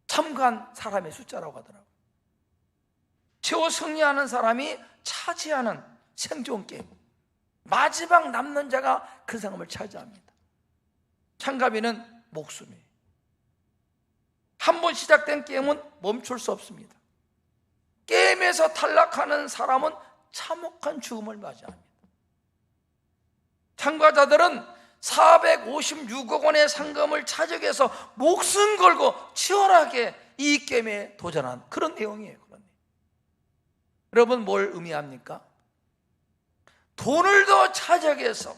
참가한 사람의 숫자라고 하더라고요. 최후 승리하는 사람이 차지하는 생존 게임. 마지막 남는 자가 그 상금을 차지합니다. 참가비는 목숨이에요. 한 번 시작된 게임은 멈출 수 없습니다. 게임에서 탈락하는 사람은 참혹한 죽음을 맞이합니다. 참가자들은 456억 원의 상금을 차지하기 위해서 목숨 걸고 치열하게 이 게임에 도전한 그런 내용이에요. 그런 내용. 여러분, 뭘 의미합니까? 돈을 더 차지하기 위해서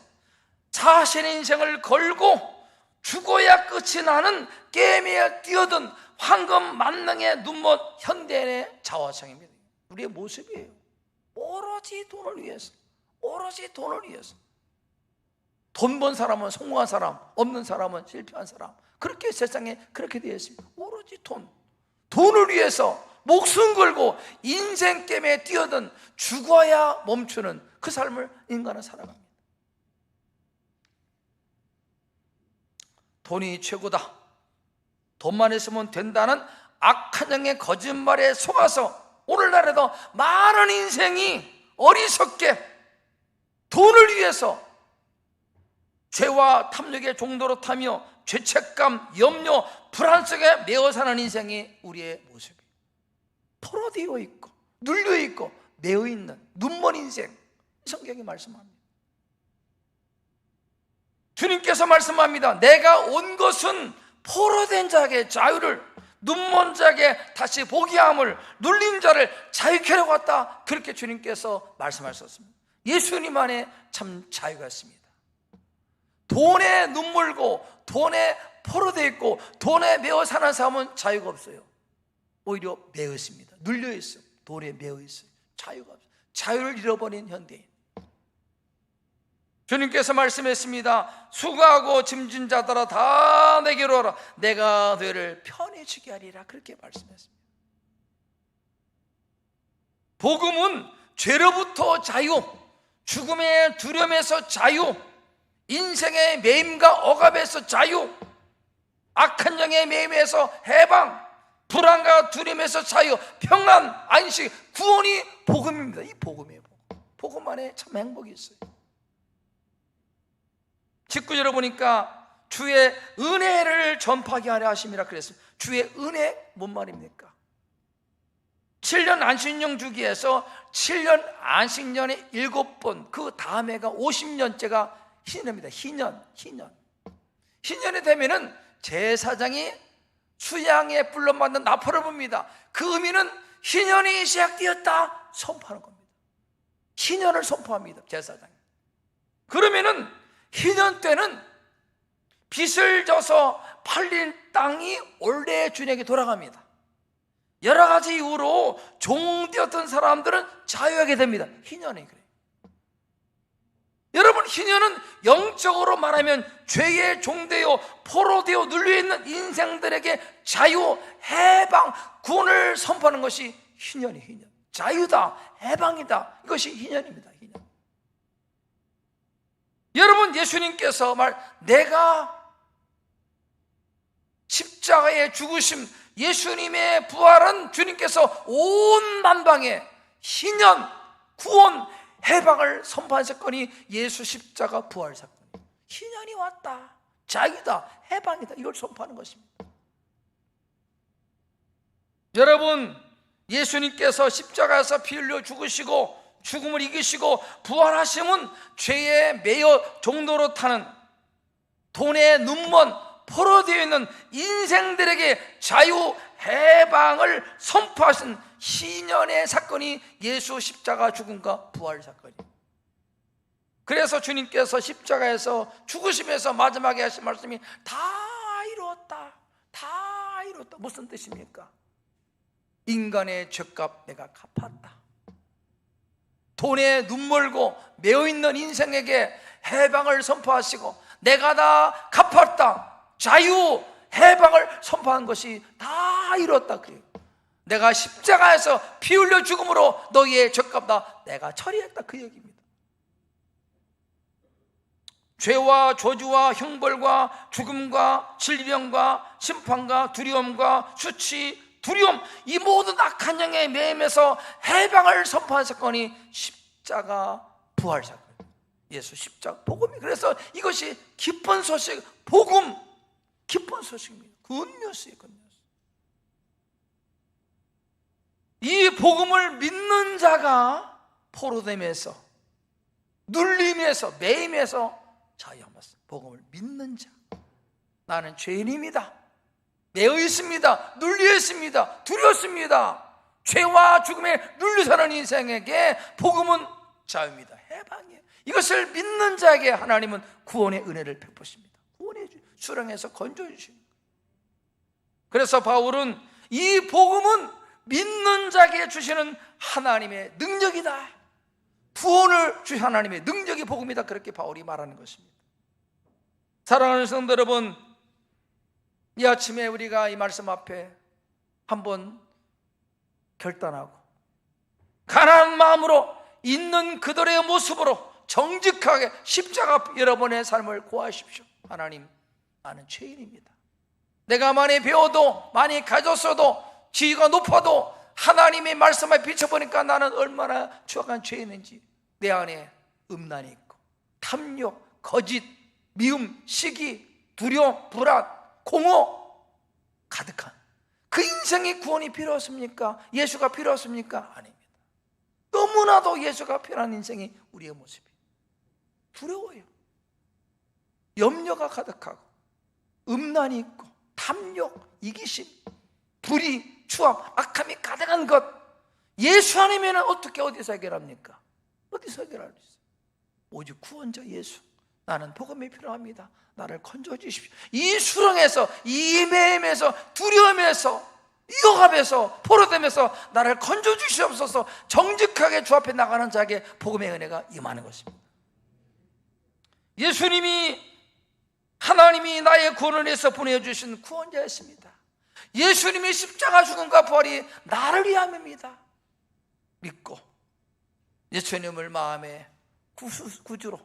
자신의 인생을 걸고 죽어야 끝이 나는 게임에 뛰어든 황금 만능의 눈먼 현대인의 자화상입니다. 우리의 모습이에요. 오로지 돈을 위해서, 오로지 돈을 위해서. 돈 번 사람은 성공한 사람, 없는 사람은 실패한 사람, 그렇게 세상에 그렇게 되어 있습니다. 오로지 돈을 위해서 목숨 걸고 인생 게임에 뛰어든, 죽어야 멈추는 그 삶을 인간은 살아갑니다. 돈이 최고다, 돈만 있으면 된다는 악한 영의 거짓말에 속아서 오늘날에도 많은 인생이 어리석게 돈을 위해서 죄와 탐욕의 종도로 타며 죄책감, 염려, 불안 속에 매어 사는 인생이 우리의 모습이에요. 포로되어 있고 눌려 있고 매어 있는 눈먼 인생, 성경이 말씀합니다. 주님께서 말씀합니다. 내가 온 것은 포로된 자에게 자유를, 눈먼 자에게 다시 보게 함을, 눌린 자를 자유케 하려고 왔다. 그렇게 주님께서 말씀하셨습니다. 예수님 안에 참 자유가 있습니다. 돈에 눈물고 돈에 포로되어 있고 돈에 매어 사는 사람은 자유가 없어요. 오히려 매어 있습니다. 눌려 있어요. 돈에 매어 있어요. 자유가 없어요. 자유를 잃어버린 현대인. 주님께서 말씀했습니다. 수고하고 짐진 자들아 다 내게로 오라. 내가 너희를 편히 주게 하리라. 그렇게 말씀했습니다. 복음은 죄로부터 자유, 죽음의 두려움에서 자유, 인생의 매임과 억압에서 자유, 악한 영의 매임에서 해방, 불안과 두려움에서 자유, 평안, 안식, 구원이 복음입니다. 이 복음이에요. 복음 안에 참 행복이 있어요. 19절에 보니까 주의 은혜를 전파하게 하려 하심이라 그랬습니다. 주의 은혜 뭔 말입니까? 7년 안식년 주기에서 7년 안식년에 7번, 그 다음에가 50년째가 희년입니다. 희년이 되면은 제사장이 수양에 뿔로 만든 나팔을 붑니다. 그 의미는 희년이 시작되었다 선포하는 겁니다. 희년을 선포합니다. 제사장이. 그러면은 희년 때는 빚을 져서 팔린 땅이 원래 주인에게 돌아갑니다. 여러 가지 이유로 종되었던 사람들은 자유하게 됩니다. 희년이 그래요. 여러분, 희년은 영적으로 말하면 죄의 종되어 포로되어 눌려있는 인생들에게 자유, 해방, 구원을 선포하는 것이 희년이에요. 희년. 자유다, 해방이다. 이것이 희년입니다. 희년. 여러분, 예수님께서 내가 십자가의 죽으심, 예수님의 부활은 주님께서 온 만방에 희년, 구원, 해방을 선포한 사건이 예수 십자가 부활 사건이에요. 희년이 왔다, 자유다, 해방이다, 이걸 선포하는 것입니다. 여러분, 예수님께서 십자가에서 피 흘려 죽으시고 죽음을 이기시고 부활하심은 죄에 매여 종로로 타는, 돈에 눈먼 포로되어 있는 인생들에게 자유, 해방을 선포하신 희년의 사건이 예수 십자가 죽음과 부활 사건이에요. 그래서 주님께서 십자가에서 죽으시면서 마지막에 하신 말씀이 다 이루었다, 다 이루었다. 무슨 뜻입니까? 인간의 죄값 내가 갚았다. 돈에 눈멀고 매어있는 인생에게 해방을 선포하시고 내가 다 갚았다, 자유, 해방을 선포한 것이 다 이루었다. 그래요. 내가 십자가에서 피 흘려 죽음으로 너희의 죄값 다 내가 처리했다, 그 얘기입니다. 죄와 저주와 형벌과 죽음과 질병과 심판과 두려움과 수치, 두려움, 이 모든 악한 영의 매임에서 해방을 선포한 사건이 십자가 부활 사건, 예수 십자가 복음이. 그래서 이것이 기쁜 소식, 복음, 기쁜 소식입니다. 굿뉴스예요, 굿뉴스. 이 복음을 믿는 자가 포로됨에서, 눌림에서, 매임에서 자유함았어. 복음을 믿는 자. 나는 죄인입니다, 매여 있습니다, 눌려 있습니다, 두렵습니다. 죄와 죽음에 눌려 사는 인생에게 복음은 자유입니다, 해방이에요. 이것을 믿는 자에게 하나님은 구원의 은혜를 베푸십니다. 구원해 주십니다. 수령해서 건져해 주십니다. 그래서 바울은 이 복음은 믿는 자에게 주시는 하나님의 능력이다, 구원을 주신 하나님의 능력이 복음이다, 그렇게 바울이 말하는 것입니다. 사랑하는 성도 여러분, 이 아침에 우리가 이 말씀 앞에 한번 결단하고 가난한 마음으로 있는 그들의 모습으로 정직하게 십자가 여러분의 삶을 고하십시오. 하나님, 나는 죄인입니다. 내가 많이 배워도 많이 가졌어도 지위가 높아도 하나님의 말씀에 비춰보니까 나는 얼마나 추악한 죄인인지, 내 안에 음란이 있고 탐욕, 거짓, 미움, 시기, 두려움, 불안, 공허 가득한 그 인생의 구원이 필요했습니까? 예수가 필요했습니까? 아닙니다. 너무나도 예수가 필요한 인생이 우리의 모습이에요. 두려워요. 염려가 가득하고 음란이 있고 탐욕, 이기심, 불의, 추악, 악함이 가득한 것, 예수 아니면 어떻게 어디서 해결합니까? 어디서 해결할 수 있어요? 오직 구원자 예수. 나는 복음이 필요합니다, 나를 건져 주십시오. 이 수렁에서, 이 매임에서, 두려움에서, 위협에서, 포로됨에서 나를 건져 주시옵소서. 정직하게 주 앞에 나가는 자에게 복음의 은혜가 임하는 것입니다. 예수님이, 하나님이 나의 구원을 위해서 보내주신 구원자였습니다. 예수님이 십자가 죽음과 부활이 나를 위함입니다. 믿고 예수님을 마음의 구주로,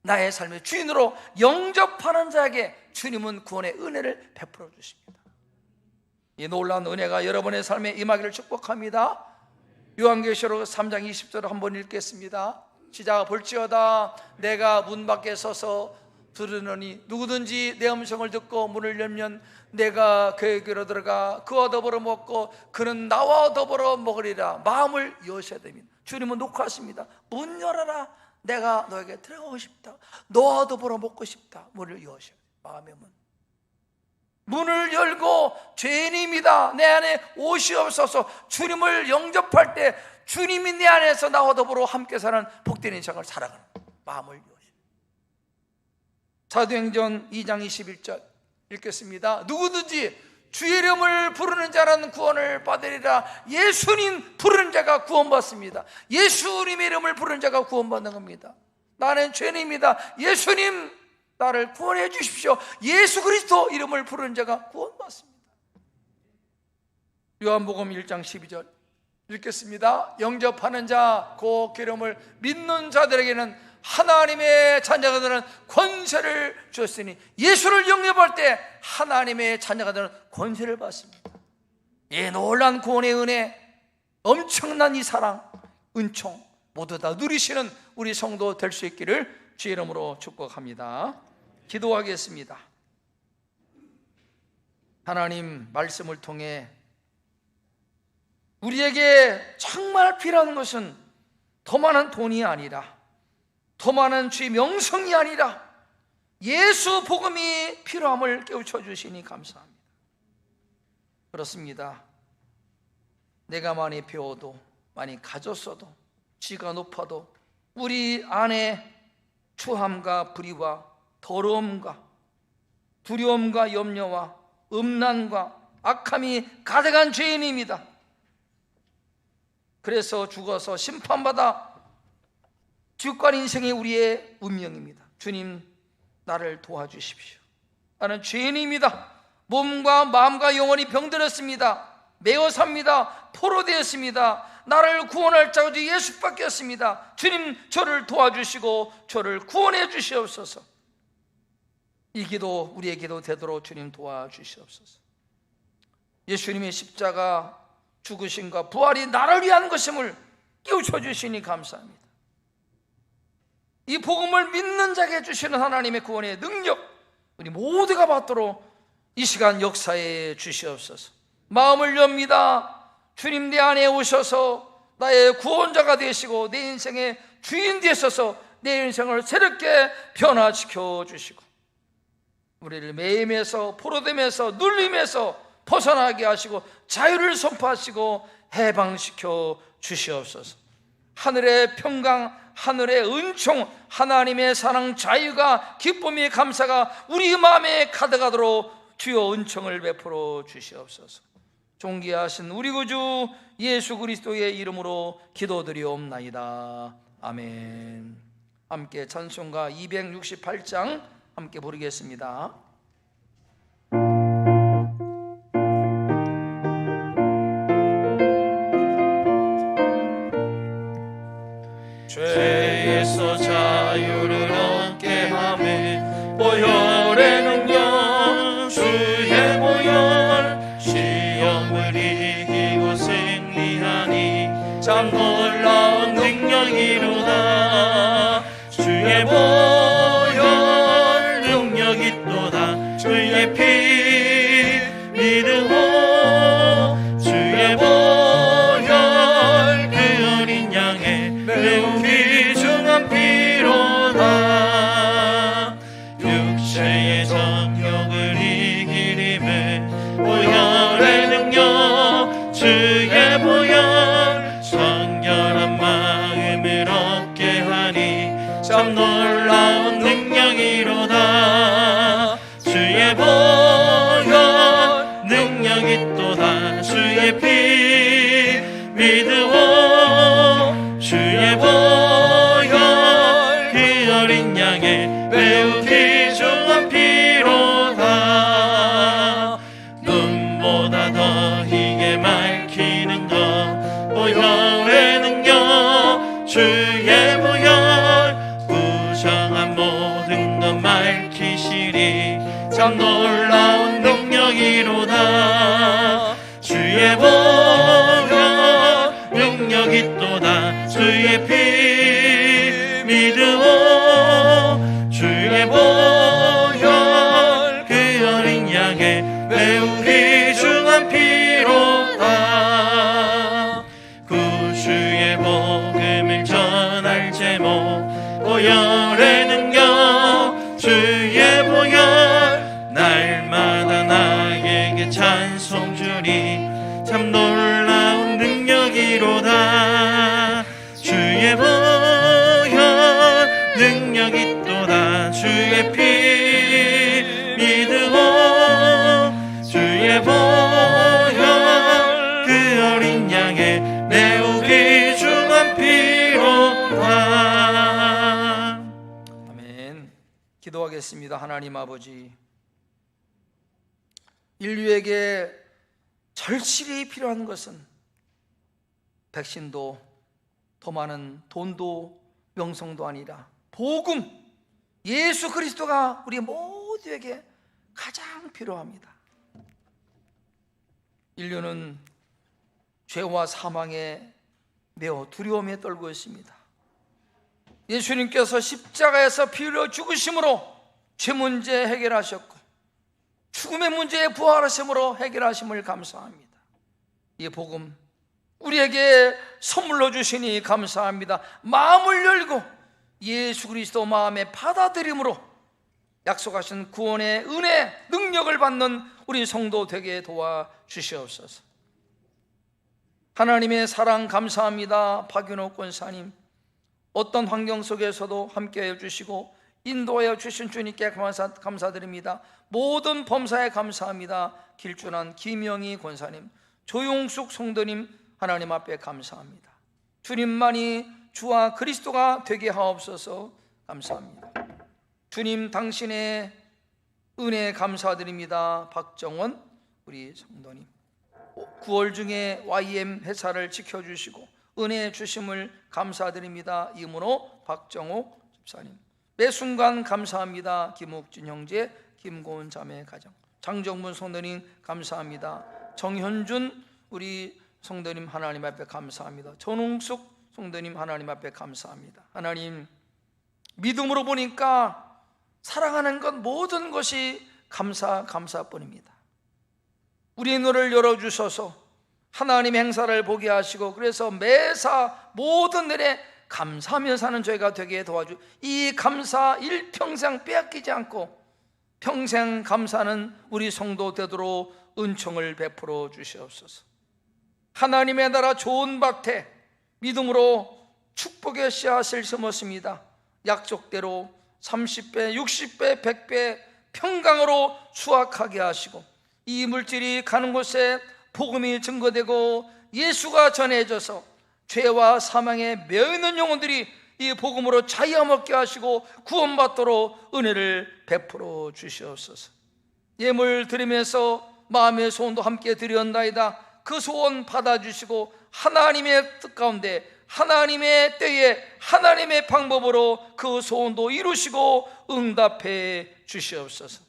나의 삶의 주인으로 영접하는 자에게 주님은 구원의 은혜를 베풀어 주십니다. 이 놀라운 은혜가 여러분의 삶에 임하기를 축복합니다. 요한계시록 3장 20절을 한번 읽겠습니다. 시작. 볼지어다 내가 문 밖에 서서 부르노니 누구든지 내 음성을 듣고 문을 열면 내가 그에게로 들어가 그와 더불어 먹고 그는 나와 더불어 먹으리라. 마음을 여셔야 됩니다. 주님은 녹화하십니다. 문 열어라, 내가 너에게 들어가고 싶다, 너와 더불어 먹고 싶다. 문을 여셔야 돼요. 마음의 문. 문을 열고 죄인입니다, 내 안에 오시옵소서. 주님을 영접할 때 주님이 내 안에서 나와 더불어 함께 사는 복된 인생을 살아가는 마음을 여셔. 사도행전 2장 21절 읽겠습니다. 누구든지 주의 이름을 부르는 자는 구원을 받으리라. 예수님 부르는 자가 구원받습니다. 예수님의 이름을 부르는 자가 구원받는 겁니다. 나는 죄인입니다, 예수님 나를 구원해 주십시오. 예수 그리스도 이름을 부르는 자가 구원받습니다. 요한복음 1장 12절 읽겠습니다. 영접하는 자, 그 이름을 믿는 자들에게는 하나님의 자녀가 되는 권세를 주었으니, 예수를 영접할 때 하나님의 자녀가 되는 권세를 받습니다. 이 놀란 구원의 은혜, 엄청난 이 사랑, 은총 모두 다 누리시는 우리 성도 될 수 있기를 주의 이름으로 축복합니다. 기도하겠습니다. 하나님 말씀을 통해 우리에게 정말 필요한 것은 더 많은 돈이 아니라, 더 많은 주의 명성이 아니라 예수 복음이 필요함을 깨우쳐 주시니 감사합니다. 그렇습니다. 내가 많이 배워도, 많이 가졌어도, 지가 높아도 우리 안에 추함과 불의와 더러움과 두려움과 염려와 음란과 악함이 가득한 죄인입니다. 그래서 죽어서 심판받아 지옥간 인생이 우리의 운명입니다. 주님, 나를 도와주십시오. 나는 죄인입니다. 몸과 마음과 영혼이 병들었습니다. 매어 삽니다. 포로되었습니다. 나를 구원할 자가 오직 예수밖에 없습니다. 주님, 저를 도와주시고 저를 구원해 주시옵소서. 이 기도 우리의 기도 되도록 주님 도와주시옵소서. 예수님의 십자가 죽으심과 부활이 나를 위한 것임을 깨우쳐 주시니 감사합니다. 이 복음을 믿는 자에게 주시는 하나님의 구원의 능력, 우리 모두가 받도록 이 시간 역사해 주시옵소서. 마음을 엽니다. 주님, 내 안에 오셔서 나의 구원자가 되시고 내 인생의 주인 되셔서 내 인생을 새롭게 변화시켜 주시고 우리를 매임에서, 포로됨에서, 눌림에서 벗어나게 하시고 자유를 선포하시고 해방시켜 주시옵소서. 하늘의 평강, 하늘의 은총, 하나님의 사랑, 자유가, 기쁨이, 감사가 우리 마음에 가득하도록 주여 은총을 베풀어 주시옵소서. 존귀하신 우리 구주 예수 그리스도의 이름으로 기도드리옵나이다. 아멘. 함께 찬송가 268장 함께 부르겠습니다. 죄에서 자유를 얻게 하매 보혈의 능력 주의 보혈 시험을 이기고 승리하니 참 놀라운 능력이로다. 주의 보혈 능력이 또다. 주의 피 믿으오. 주의 보혈 그 어린 양의 매우 귀중한 피로다. 육체의 정욕을 이기림에 보혈의 능력 주의 보혈 성결한 마음을 얻게 하니 참 놀라운 능력이로다. 주의 보혈 능력이 또다. 주의 피 믿으오. 주의 보혈 그 어린 양의 매우 귀중한 피로다. 눈보다 더 희게 밝히는 것 보혈의 능력 주의 보혈 부정한 모든 것 밝히시리 참 놀라운 능력이로다. 주의 보혈 능력이 또다. 주의 피 믿으오. 주의 보혈 그 어린 양의 매우 귀중한 피로다. 구주의 복음을 전할 제목 보혈의 능력 주의 보혈 날마다 나에게 찬송 주리 참 놀라운 능력이로다. 주의 보혈 능력이 또다. 주의 피 믿으오. 주의 보혈 그 어린 양의 매우 귀중한 피로다. 아멘. 기도하겠습니다. 하나님 아버지, 인류에게 절실히 필요한 것은 백신도 더 많은 돈도 명성도 아니라 복음, 예수 그리스도가 우리 모두에게 가장 필요합니다. 인류는 죄와 사망에 매우 두려움에 떨고 있습니다. 예수님께서 십자가에서 피 흘려 죽으심으로 죄 문제 해결하셨고 죽음의 문제에 부활하심으로 해결하심을 감사합니다. 이 복음 우리에게 선물로 주시니 감사합니다. 마음을 열고 예수 그리스도 마음에 받아들임으로 약속하신 구원의 은혜, 능력을 받는 우리 성도 되게 도와주시옵소서. 하나님의 사랑 감사합니다. 박윤호 권사님, 어떤 환경 속에서도 함께해 주시고 인도하여 주신 주님께 감사드립니다. 모든 범사에 감사합니다. 길준한 김영희 권사님, 조용숙 성도님, 하나님 앞에 감사합니다. 주님만이 주와 그리스도가 되게 하옵소서. 감사합니다. 주님 당신의 은혜 감사드립니다. 박정원 우리 성도님, 9월 중에 YM 회사를 지켜주시고 은혜 주심을 감사드립니다. 이문호 박정호 집사님, 매 순간 감사합니다. 김옥진 형제, 김고은 자매 가정, 장정문 성도님 감사합니다. 정현준 우리 성도님 하나님 앞에 감사합니다. 전웅숙 성도님 하나님 앞에 감사합니다. 하나님, 믿음으로 보니까 사랑하는 것 모든 것이 감사뿐입니다. 우리의 눈을 열어주셔서 하나님의 행사를 보게 하시고, 그래서 매사 모든 일에 감사하며 사는 저희가 되게 도와주, 이 감사 일평생 빼앗기지 않고 평생 감사하는 우리 성도 되도록 은총을 베풀어 주시옵소서. 하나님의 나라 좋은 밭에 믿음으로 축복의 씨앗을 심었습니다. 약속대로 30배, 60배, 100배 평강으로 수확하게 하시고, 이 물질이 가는 곳에 복음이 증거되고 예수가 전해져서 죄와 사망에 매여있는 영혼들이 이 복음으로 자유함 얻게 하시고 구원받도록 은혜를 베풀어 주시옵소서. 예물 드리면서 마음의 소원도 함께 드렸나이다. 그 소원 받아주시고 하나님의 뜻 가운데 하나님의 때에 하나님의 방법으로 그 소원도 이루시고 응답해 주시옵소서.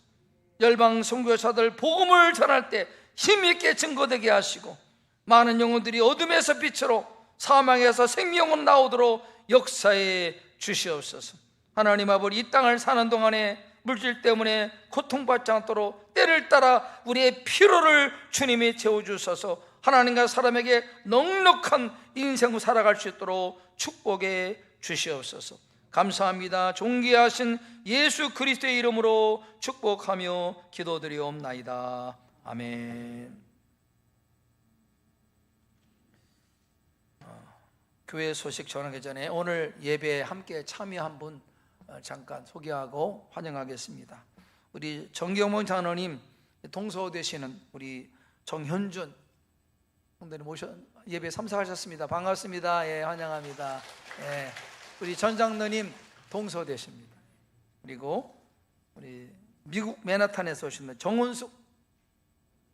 열방 선교사들 복음을 전할 때 힘있게 증거되게 하시고 많은 영혼들이 어둠에서 빛으로 사망에서 생명은 나오도록 역사해 주시옵소서. 하나님 아버지, 이 땅을 사는 동안에 물질 때문에 고통받지 않도록 때를 따라 우리의 피로를 주님이 채워주셔서 하나님과 사람에게 넉넉한 인생을 살아갈 수 있도록 축복해 주시옵소서. 감사합니다. 존귀하신 예수 그리스도의 이름으로 축복하며 기도드리옵나이다. 아멘. 교회 소식 전하기 전에 오늘 예배에 함께 참여한 분 잠깐 소개하고 환영하겠습니다. 우리 정경문 장로님 동서 되시는 우리 정현준 성도님 예배 참석하셨습니다. 반갑습니다. 예, 환영합니다. 예, 우리 전 장로님 동서 되십니다. 그리고 우리 미국 맨하탄에서 오신 분 정원숙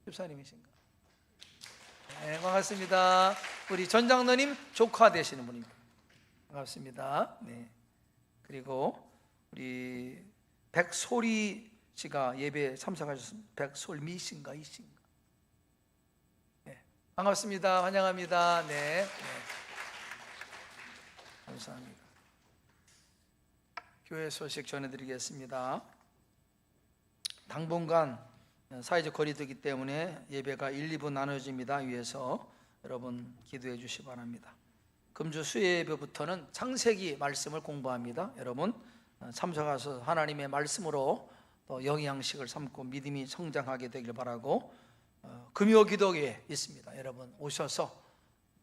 집사님이신가? 네, 반갑습니다. 우리 전 장로님 조카 되시는 분입니다. 반갑습니다. 네. 그리고 우리 백소리 씨가 예배에 참석하셨습니다. 백솔미 씨인가 이씨인가? 네. 반갑습니다. 환영합니다. 네. 네. 감사합니다. 교회 소식 전해드리겠습니다. 당분간 사회적 거리두기 때문에 예배가 1, 2부 나눠집니다. 위해서 여러분 기도해 주시기 바랍니다. 금주 수요예배부터는 창세기 말씀을 공부합니다. 여러분 참석하셔서 하나님의 말씀으로 또 영양식을 삼고 믿음이 성장하게 되길 바라고, 금요 기도회에 있습니다. 여러분 오셔서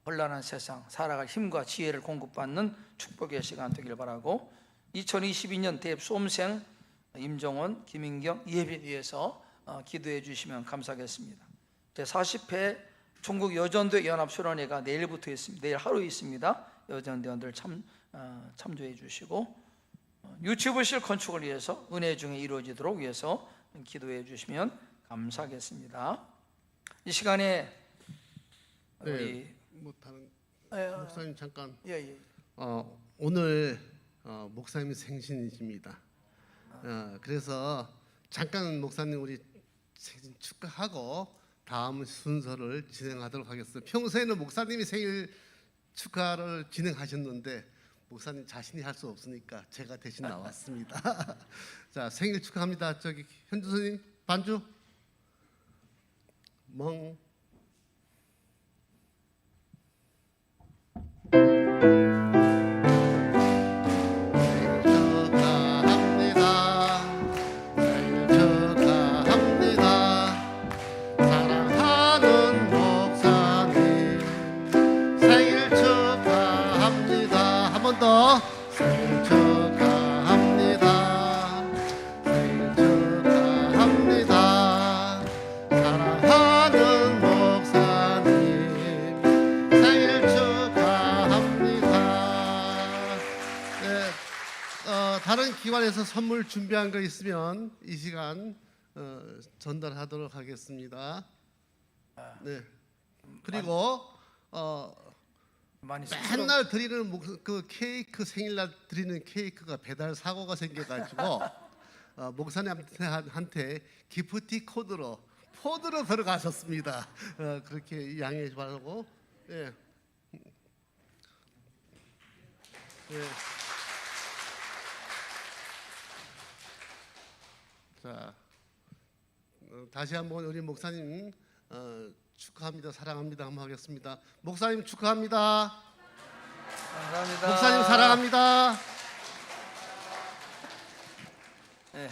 혼란한 세상 살아갈 힘과 지혜를 공급받는 축복의 시간 되길 바라고, 2022년 대입 수험생 임정원, 김인경 예배 위해서 기도해 주시면 감사하겠습니다. 제40회 중국 여전대 연합수련회가 내일부터 있습니다. 내일 하루 있습니다. 여전대원들 참조해 주시고, 유치부실 건축을 위해서 은혜 중에 이루어지도록 위해서 기도해 주시면 감사하겠습니다. 이 시간에 우리 못하는 목사님 잠깐. 예. 오늘 목사님 생신이십니다. 그래서 잠깐 목사님 우리 생신 축하하고 다음 순서를 진행하도록 하겠습니다. 평소에는 목사님이 생일 축하를 진행하셨는데 목사님 자신이 할 수 없으니까 제가 대신 나왔습니다. 자, 생일 축하합니다. 저기 현주선님 반주. 멍. 생일 축하합니다. 생일 축하합니다. 사랑하는 목사님 생일 축하합니다. 네, 다른 기관에서 선물 준비한 거 있으면 이 시간 전달하도록 하겠습니다. 네. 그리고 많이 맨날 드리는 그 케이크, 생일날 드리는 케이크가 배달 사고가 생겨가지고 목사님한테 기프티 코드로 포드로 들어가셨습니다. 그렇게 양해해 바라고. 예. 예. 자, 다시 한번 우리 목사님 축하합니다, 사랑합니다 한번 하겠습니다. 목사님 축하합니다. 감사합니다. 목사님 사랑합니다. 네.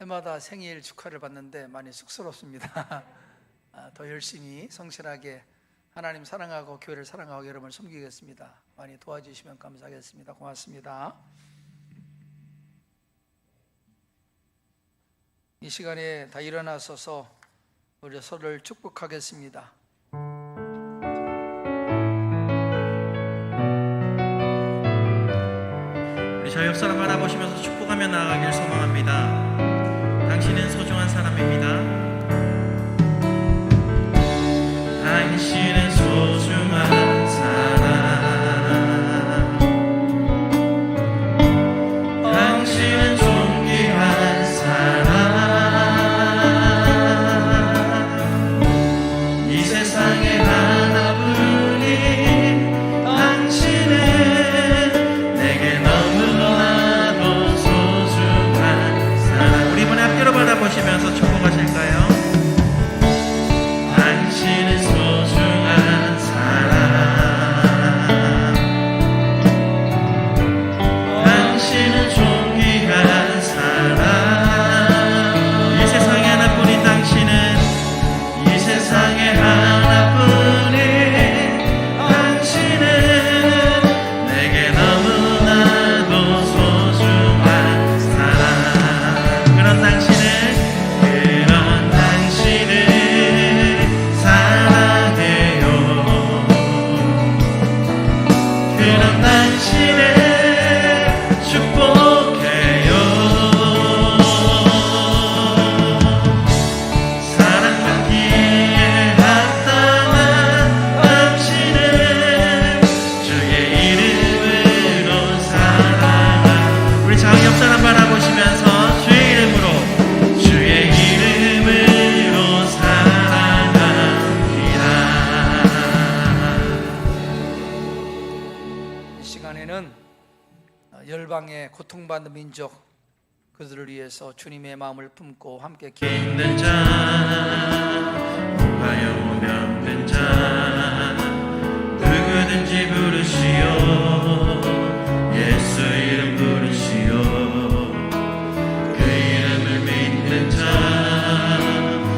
해마다 생일 축하를 받는데 많이 쑥스럽습니다. 더 열심히 성실하게 하나님 사랑하고 교회를 사랑하고 여러분을 섬기겠습니다. 많이 도와주시면 감사하겠습니다. 고맙습니다. 이 시간에 다 일어나서서 우리 서로를 축복하겠습니다. 우리 저 옆사람 바라보시면서 축복하며 나아가길 소망합니다. 당신은 소중한 사람입니다. 당신은 소중한 사람, 당신은 존귀한 사람, 이 세상에 하나뿐인 당신은 내게 너무나도 소중한 사람. 우리 이번에 앞뒤로 바라보시면서 축복하실까요? 당신은 소중한 사람, 당신은 존귀한 사람, 이 세상에 하나뿐인 당신은, 이 세상에 하나뿐인 당신은 내게 너무나도 소중한 사람. 그런 당신을 사랑해요. 그런 당신을 축복해요. 사랑받기에 합당한 당신을 주의 이름으로 사랑하. 우리 장애 옆 사람 바라보시면서 주의 이름으로, 주의 이름으로 사랑합니다. 이 시간에는 열방의 고통받는 민족 그들을 위해서 주님의 마음을 품고 함께 있는 자, 하여 오면 자, 누구든지 부르시오. 예수 이름 부르시오. 그 이름을 믿는 자,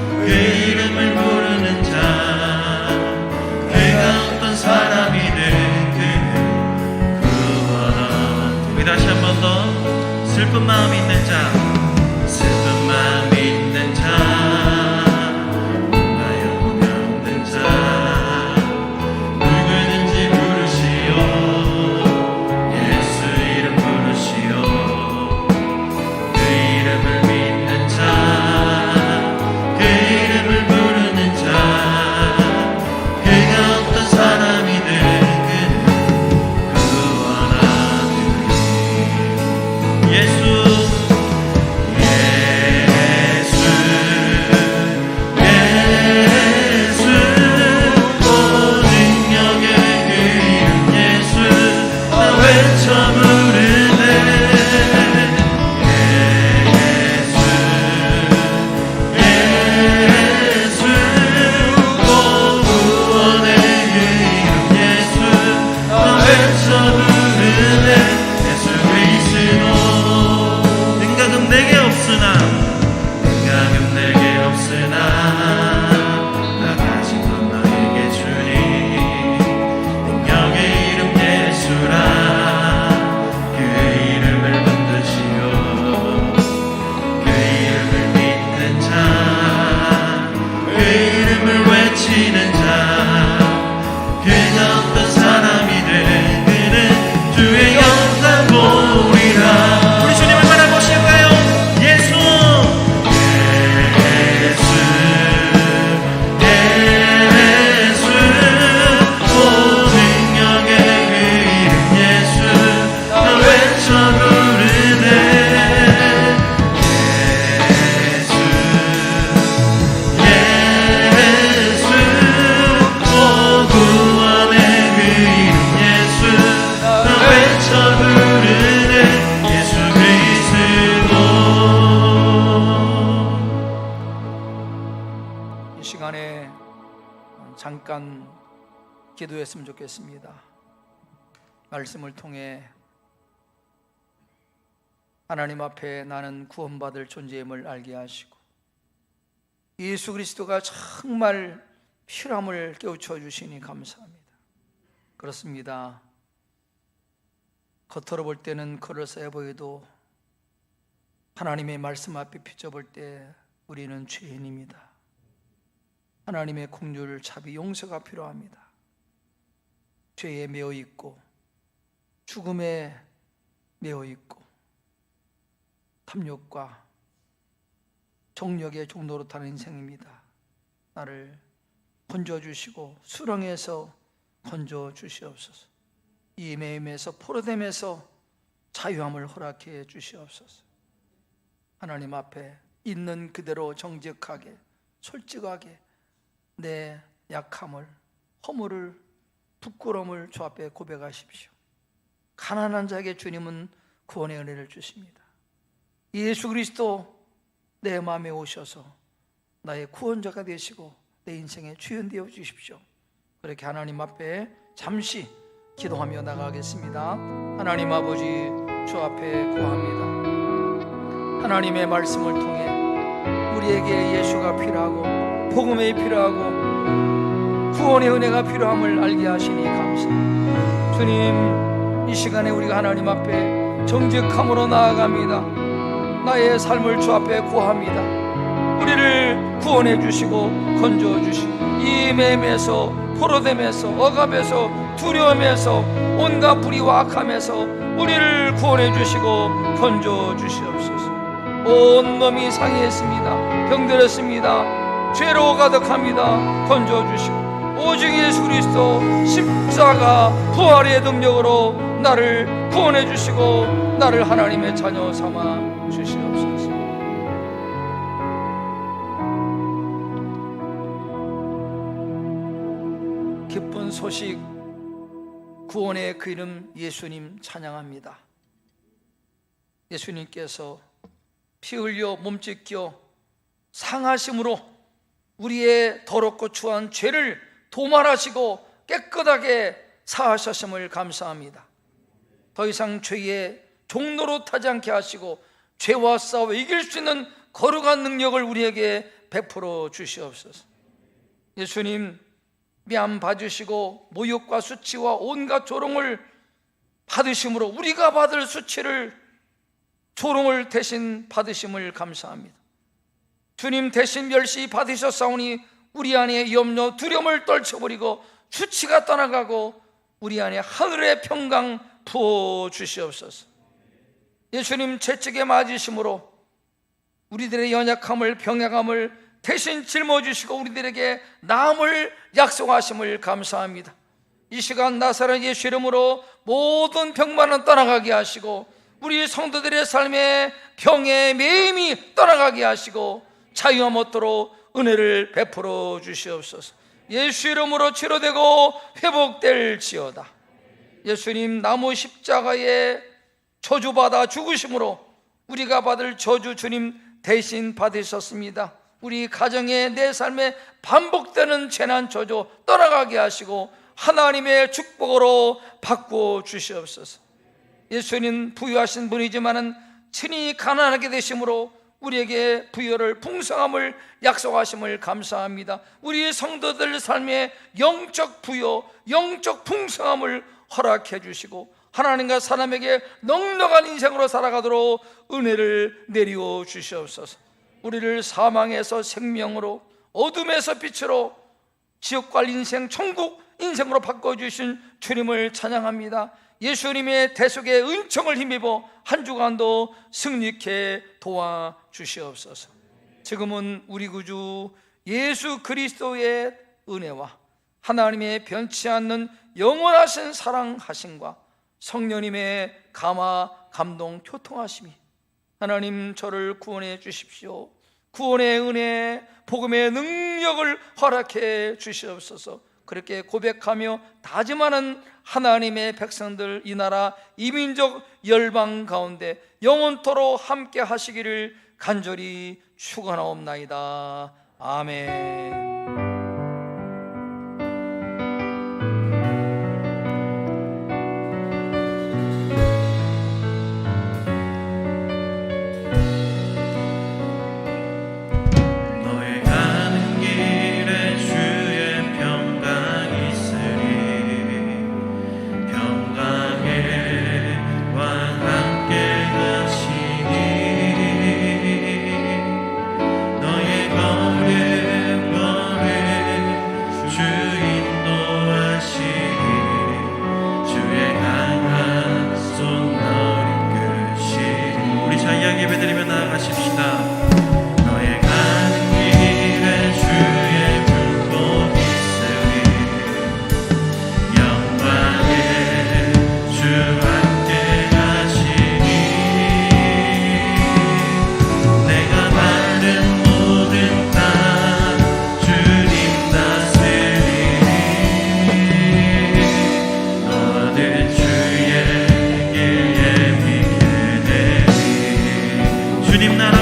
그 이름을 부르는 자, 그가 어떤 사람이든 그는 구원. 우리 다시 한 번 더. 슬픈 마음 있는 자, 슬픈 마음 있는 자, 나여 없는 자, 누구든지 부르시오. 예수 이름 부르시오. 그 이름을 믿는 자, 그 이름을 부르는 자, 그가 어떤 사람이든 그는 구원하느니. 예수, 예수 잠깐 기도했으면 좋겠습니다. 말씀을 통해 하나님 앞에 나는 구원받을 존재임을 알게 하시고 예수 그리스도가 정말 필요함을 깨우쳐 주시니 감사합니다. 그렇습니다. 겉으로 볼 때는 그럴싸해 보여도 하나님의 말씀 앞에 비춰볼 때 우리는 죄인입니다. 하나님의 긍휼, 자비, 용서가 필요합니다. 죄에 매여 있고 죽음에 매여 있고 탐욕과 정욕의 종로로 타는 인생입니다. 나를 건져주시고 수렁에서 건져주시옵소서. 이 매임에서 포로됨에서 자유함을 허락해 주시옵소서. 하나님 앞에 있는 그대로 정직하게 솔직하게 내 약함을, 허물을, 부끄러움을 주 앞에 고백하십시오. 가난한 자에게 주님은 구원의 은혜를 주십니다. 예수 그리스도 내 마음에 오셔서 나의 구원자가 되시고 내 인생의 주인 되어 주십시오. 그렇게 하나님 앞에 잠시 기도하며 나가겠습니다. 하나님 아버지, 주 앞에 구합니다. 하나님의 말씀을 통해 우리에게 예수가 필요하고 복음이 필요하고 구원의 은혜가 필요함을 알게 하시니 감사합니다. 주님, 이 시간에 우리가 하나님 앞에 정직함으로 나아갑니다. 나의 삶을 주 앞에 구합니다. 우리를 구원해 주시고 건져 주시고 이 매임에서, 포로됨에서, 억압에서, 두려움에서, 온갖 불의와 악함에서 우리를 구원해 주시고 건져 주시옵소서. 온 몸이 상해했습니다. 병들었습니다. 죄로 가득합니다. 건져 주시고 오직 예수 그리스도 십자가 부활의 능력으로 나를 구원해 주시고 나를 하나님의 자녀 삼아 주시옵소서. 기쁜 소식, 구원의 그 이름 예수님 찬양합니다. 예수님께서 피 흘려 몸찢겨 상하심으로 우리의 더럽고 추한 죄를 도말하시고 깨끗하게 사하셨음을 감사합니다. 더 이상 죄의 종로로 타지 않게 하시고 죄와 싸워 이길 수 있는 거룩한 능력을 우리에게 베풀어 주시옵소서. 예수님, 뺨 봐주시고 모욕과 수치와 온갖 조롱을 받으심으로 우리가 받을 수치를, 조롱을 대신 받으심을 감사합니다. 주님 대신 멸시 받으셨사오니 우리 안에 염려, 두려움을 떨쳐버리고 수치가 떠나가고 우리 안에 하늘의 평강 부어 주시옵소서. 예수님 채찍에 맞으심으로 우리들의 연약함을, 병약함을 대신 짊어지시고 우리들에게 나음을 약속하심을 감사합니다. 이 시간 나사렛 예수 이름으로 모든 병만은 떠나가게 하시고 우리 성도들의 삶에 병의 매임이 떠나가게 하시고 자유함 얻도록 은혜를 베풀어 주시옵소서. 예수 이름으로 치료되고 회복될지어다. 예수님 나무 십자가에 저주받아 죽으심으로 우리가 받을 저주 주님 대신 받으셨습니다. 우리 가정에, 내 삶에 반복되는 재난 저주 떠나가게 하시고 하나님의 축복으로 바꾸어 주시옵소서. 예수님 부유하신 분이지만은 친히 가난하게 되심으로 우리에게 부여를, 풍성함을 약속하심을 감사합니다. 우리 성도들 삶에 영적 부여, 영적 풍성함을 허락해 주시고 하나님과 사람에게 넉넉한 인생으로 살아가도록 은혜를 내리워 주시옵소서. 우리를 사망에서 생명으로, 어둠에서 빛으로, 지옥과 인생, 천국 인생으로 바꿔주신 주님을 찬양합니다. 예수님의 대속의 은총을 힘입어 한 주간도 승리케 도와주시옵소서. 지금은 우리 구주 예수 그리스도의 은혜와 하나님의 변치 않는 영원하신 사랑하심과 성령님의 감화, 감동, 교통하심이 하나님 저를 구원해 주십시오. 구원의 은혜, 복음의 능력을 허락해 주시옵소서. 그렇게 고백하며 다짐하는 하나님의 백성들, 이 나라 이민족 열방 가운데 영원토록 함께 하시기를 간절히 축원하옵나이다. 아멘. 주님 나라